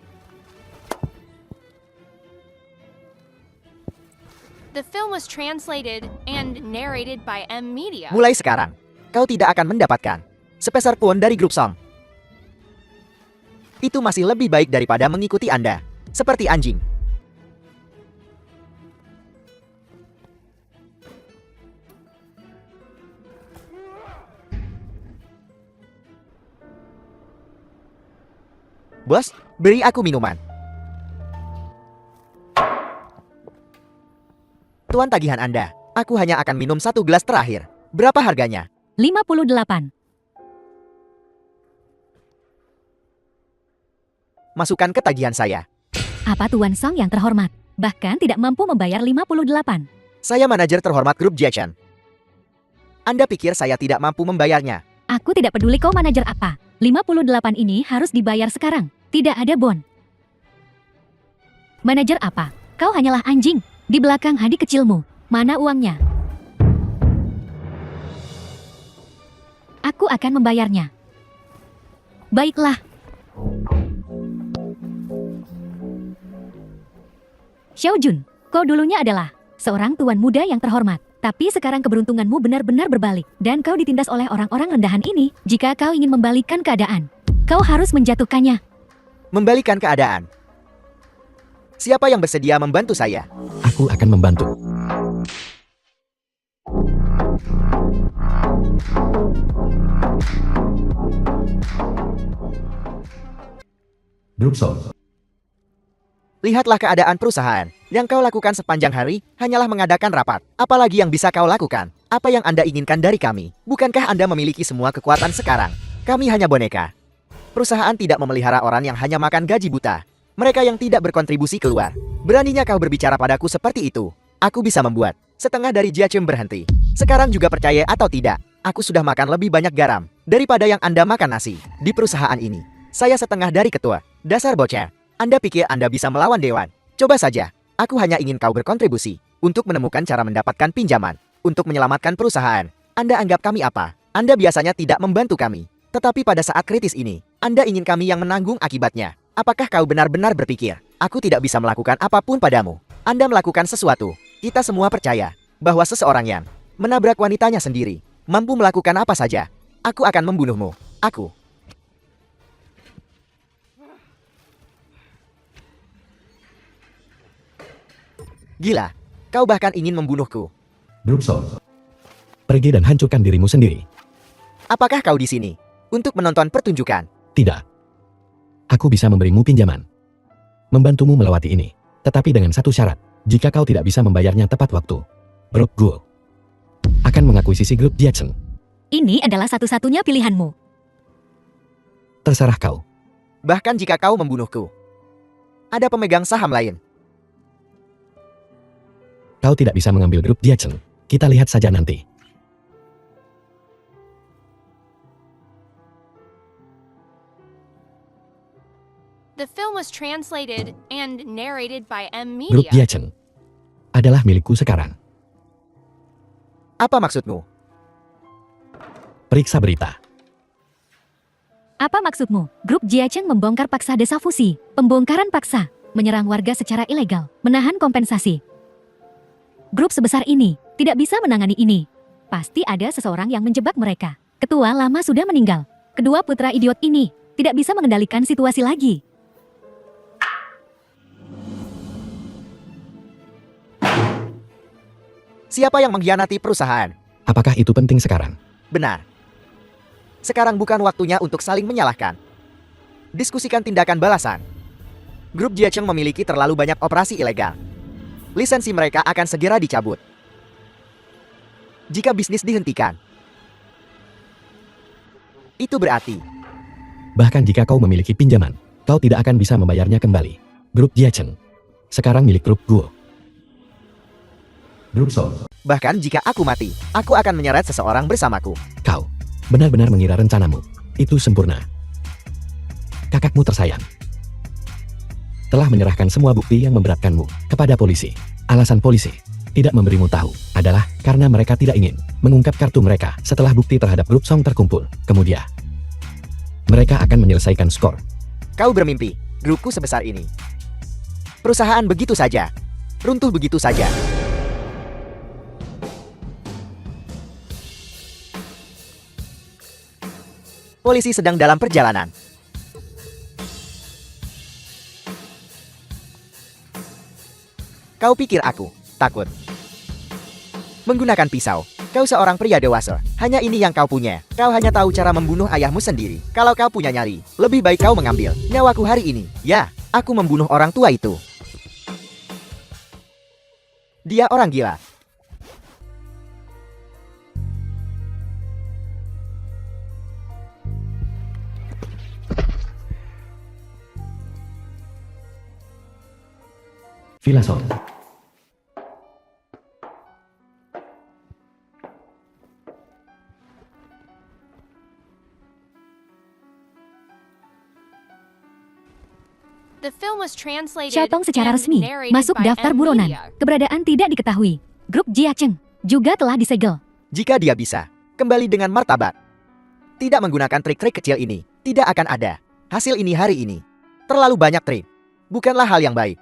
The film was translated and narrated by M Media. Mulai sekarang, kau tidak akan mendapatkan sepeser pun dari grup Song. Itu masih lebih baik daripada mengikuti Anda, seperti anjing. Bos, beri aku minuman. Tuan tagihan Anda, aku hanya akan minum 1 gelas terakhir. Berapa harganya? 58. Masukkan ke tagihan saya. Apa Tuan Song yang terhormat? Bahkan tidak mampu membayar 58. Saya manajer terhormat grup Jiachen. Anda pikir saya tidak mampu membayarnya? Aku tidak peduli kau manajer apa. 58 ini harus dibayar sekarang. Tidak ada bon. Manajer apa? Kau hanyalah anjing. Di belakang adik kecilmu. Mana uangnya? Aku akan membayarnya. Baiklah. Xiaojun, kau dulunya adalah seorang tuan muda yang terhormat. Tapi sekarang keberuntunganmu benar-benar berbalik. Dan kau ditindas oleh orang-orang rendahan ini. Jika kau ingin membalikkan keadaan, kau harus menjatuhkannya. Membalikan keadaan. Siapa yang bersedia membantu saya? Aku akan membantu. Grup Song. Lihatlah keadaan perusahaan. Yang kau lakukan sepanjang hari hanyalah mengadakan rapat. Apalagi yang bisa kau lakukan? Apa yang Anda inginkan dari kami? Bukankah Anda memiliki semua kekuatan sekarang? Kami hanya boneka. Perusahaan tidak memelihara orang yang hanya makan gaji buta. Mereka yang tidak berkontribusi keluar. Beraninya kau berbicara padaku seperti itu? Aku bisa membuat setengah dari Jiachen berhenti. Sekarang juga percaya atau tidak, aku sudah makan lebih banyak garam daripada yang Anda makan nasi di perusahaan ini. Saya setengah dari ketua. Dasar bocah. Anda pikir Anda bisa melawan dewan? Coba saja. Aku hanya ingin kau berkontribusi untuk menemukan cara mendapatkan pinjaman untuk menyelamatkan perusahaan. Anda anggap kami apa? Anda biasanya tidak membantu kami. Tetapi pada saat kritis ini, Anda ingin kami yang menanggung akibatnya. Apakah kau benar-benar berpikir, aku tidak bisa melakukan apapun padamu? Anda melakukan sesuatu. Kita semua percaya bahwa seseorang yang menabrak wanitanya sendiri mampu melakukan apa saja. Aku akan membunuhmu. Aku. Gila, kau bahkan ingin membunuhku. Grup Song. Pergi dan hancurkan dirimu sendiri. Apakah kau di sini untuk menonton pertunjukan? Tidak. Aku bisa memberimu pinjaman. Membantumu melewati ini. Tetapi dengan satu syarat. Jika kau tidak bisa membayarnya tepat waktu, grup gue akan mengakuisisi grup Jiachen. Ini adalah satu-satunya pilihanmu. Terserah kau. Bahkan jika kau membunuhku, ada pemegang saham lain Kau tidak bisa mengambil grup Jiacheng. Kita lihat saja nanti. The film was translated and narrated by M Grup Media. Jiacheng adalah milikku sekarang. Apa maksudmu? Periksa berita. Apa maksudmu? Grup Jiacheng membongkar paksa desa fusi, pembongkaran paksa, menyerang warga secara ilegal, menahan kompensasi. Grup sebesar ini tidak bisa menangani ini. Pasti ada seseorang yang menjebak mereka. Ketua lama sudah meninggal. Kedua putra idiot ini tidak bisa mengendalikan situasi lagi. Siapa yang mengkhianati perusahaan? Apakah itu penting sekarang? Benar. Sekarang bukan waktunya untuk saling menyalahkan. Diskusikan tindakan balasan. Grup Jiacheng memiliki terlalu banyak operasi ilegal. Lisensi mereka akan segera dicabut. Jika bisnis dihentikan, itu berarti Bahkan jika kau memiliki pinjaman, kau tidak akan bisa membayarnya kembali. Grup Jiacheng sekarang milik grup Guo. Grup Song. bahkan jika aku mati, aku akan menyeret seseorang bersamaku. Kau benar-benar mengira rencanamu itu sempurna. Kakakmu tersayang telah menyerahkan semua bukti yang memberatkanmu kepada polisi. Alasan polisi tidak memberimu tahu adalah karena mereka tidak ingin mengungkap kartu mereka setelah bukti terhadap grup Song terkumpul. Kemudian mereka akan menyelesaikan skor. Kau bermimpi, grupku sebesar ini. Perusahaan begitu saja, runtuh begitu saja. Polisi sedang dalam perjalanan. Kau pikir aku takut? Menggunakan pisau. Kau seorang pria dewasa. Hanya ini yang kau punya. Kau hanya tahu cara membunuh ayahmu sendiri. Kalau kau punya nyali, lebih baik kau mengambil nyawaku hari ini. Ya, aku membunuh orang tua itu. Dia orang gila. Villa Song. The film was translated Xiaotong secara and resmi narrated masuk by daftar M buronan. Media. Keberadaan tidak diketahui. Grup Jiacheng juga telah disegel. Jika dia bisa kembali dengan martabat, tidak menggunakan trik-trik kecil ini, tidak akan ada hasil ini hari ini. Terlalu banyak trik. Bukanlah hal yang baik.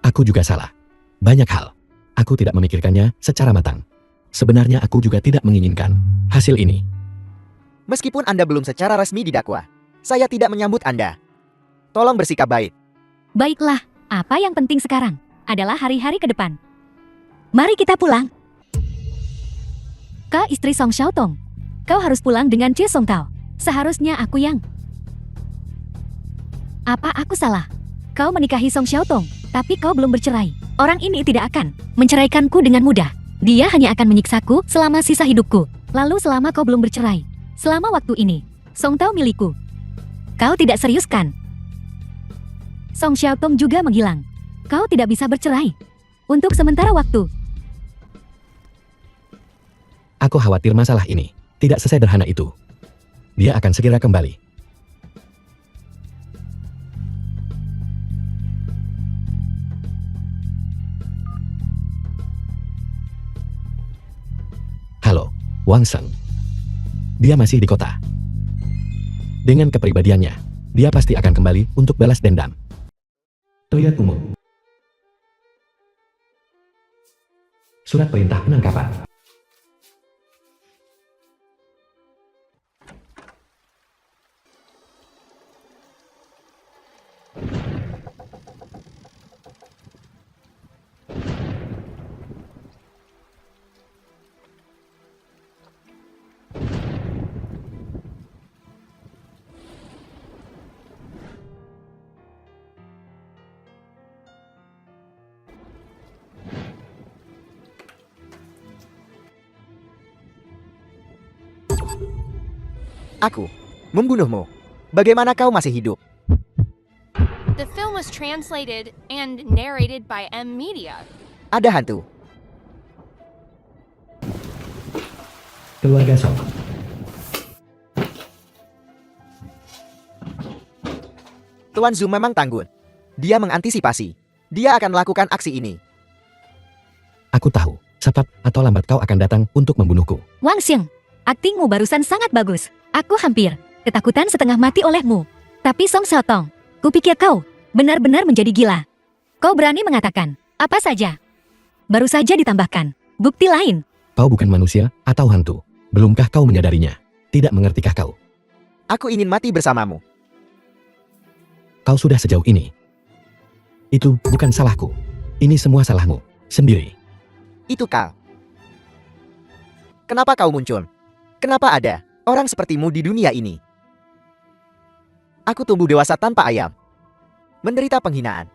Aku juga salah. Banyak hal. Aku tidak memikirkannya secara matang. Sebenarnya aku juga tidak menginginkan hasil ini. Meskipun Anda belum secara resmi didakwa, saya tidak menyambut Anda. Tolong bersikap baik. Baiklah, apa yang penting sekarang adalah hari-hari ke depan. Mari kita pulang. Kau istri Song Xiaotong. Kau harus pulang dengan Chie Song Tao. Seharusnya aku yang... Apa aku salah? Kau menikahi Song Xiaotong, tapi kau belum bercerai. Orang ini tidak akan menceraikanku dengan mudah. Dia hanya akan menyiksaku selama sisa hidupku. Lalu selama kau belum bercerai, selama waktu ini, Song Tao milikku. Kau tidak serius kan? Song Xiaotong juga menghilang. Kau tidak bisa bercerai. Untuk sementara waktu. Aku khawatir masalah ini tidak sesederhana itu. Dia akan segera kembali. Halo, Wang Sheng. Dia masih di kota. Dengan kepribadiannya, dia pasti akan kembali untuk balas dendam. Toilet umum. Surat perintah penangkapan. Aku membunuhmu. Bagaimana kau masih hidup? The film was translated and narrated by M Media. Ada hantu. Keluarga Song. Tuan Zhu memang tangguh. Dia mengantisipasi. Dia akan melakukan aksi ini. Aku tahu, cepat atau lambat kau akan datang untuk membunuhku. Wang Xing, aktingmu barusan sangat bagus. Aku hampir ketakutan setengah mati olehmu. Tapi Song Xiaotong, kupikir kau benar-benar menjadi gila. Kau berani mengatakan apa saja. Baru saja ditambahkan bukti lain. Kau bukan manusia atau hantu. Belumkah kau menyadarinya? Tidak mengertikah kau? Aku ingin mati bersamamu. Kau sudah sejauh ini. Itu bukan salahku. Ini semua salahmu sendiri. Itu kau. Kenapa kau muncul? Kenapa ada orang sepertimu di dunia ini? Aku tumbuh dewasa tanpa ayam. Menderita penghinaan.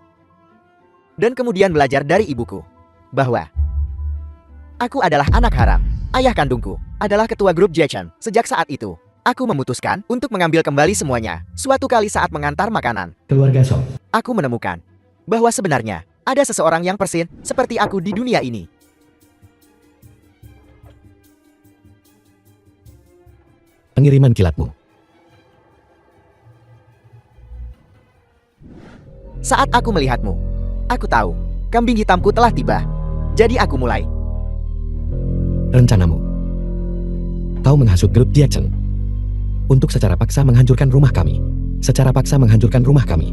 Dan kemudian belajar dari ibuku. Bahwa aku adalah anak haram. Ayah kandungku adalah ketua grup Jackson. Sejak saat itu, aku memutuskan untuk mengambil kembali semuanya. Suatu kali saat mengantar makanan, Keluarga Song. aku menemukan bahwa sebenarnya ada seseorang yang persis seperti aku di dunia ini. Pengiriman kilatmu. Saat aku melihatmu, aku tahu kambing hitamku telah tiba. Jadi aku mulai. Rencanamu. Kau menghasut grup Jackson untuk secara paksa menghancurkan rumah kami. Secara paksa menghancurkan rumah kami.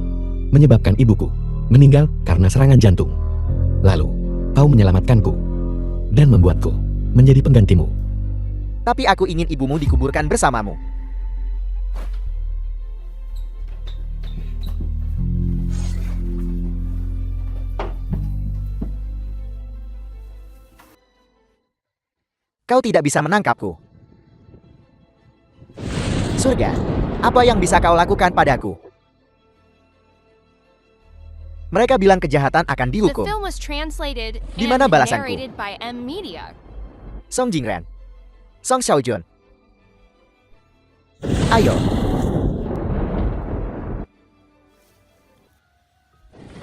Menyebabkan ibuku meninggal karena serangan jantung. Lalu, kau menyelamatkanku dan membuatku menjadi penggantimu. Tapi aku ingin ibumu dikuburkan bersamamu. Kau tidak bisa menangkapku. Surga, apa yang bisa kau lakukan padaku? Mereka bilang kejahatan akan The dihukum. film was translated Di mana and balasanku? narrated by M Media. Song Jingren, Song Xiaojun. Ayo,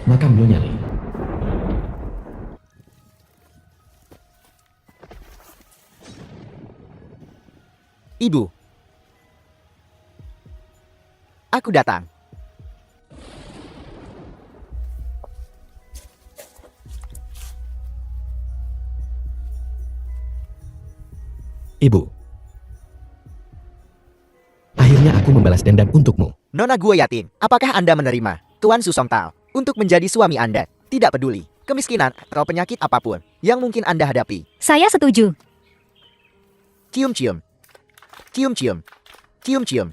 Makam Nyonya Li. Ibu. Aku datang. Ibu. Akhirnya aku membalas dendam untukmu. Nona Guo Yatin, apakah Anda menerima Tuan Su Song Tao untuk menjadi suami Anda? Tidak peduli kemiskinan atau penyakit apapun yang mungkin Anda hadapi. Saya setuju. Cium-cium. Cium-cium. Cium-cium.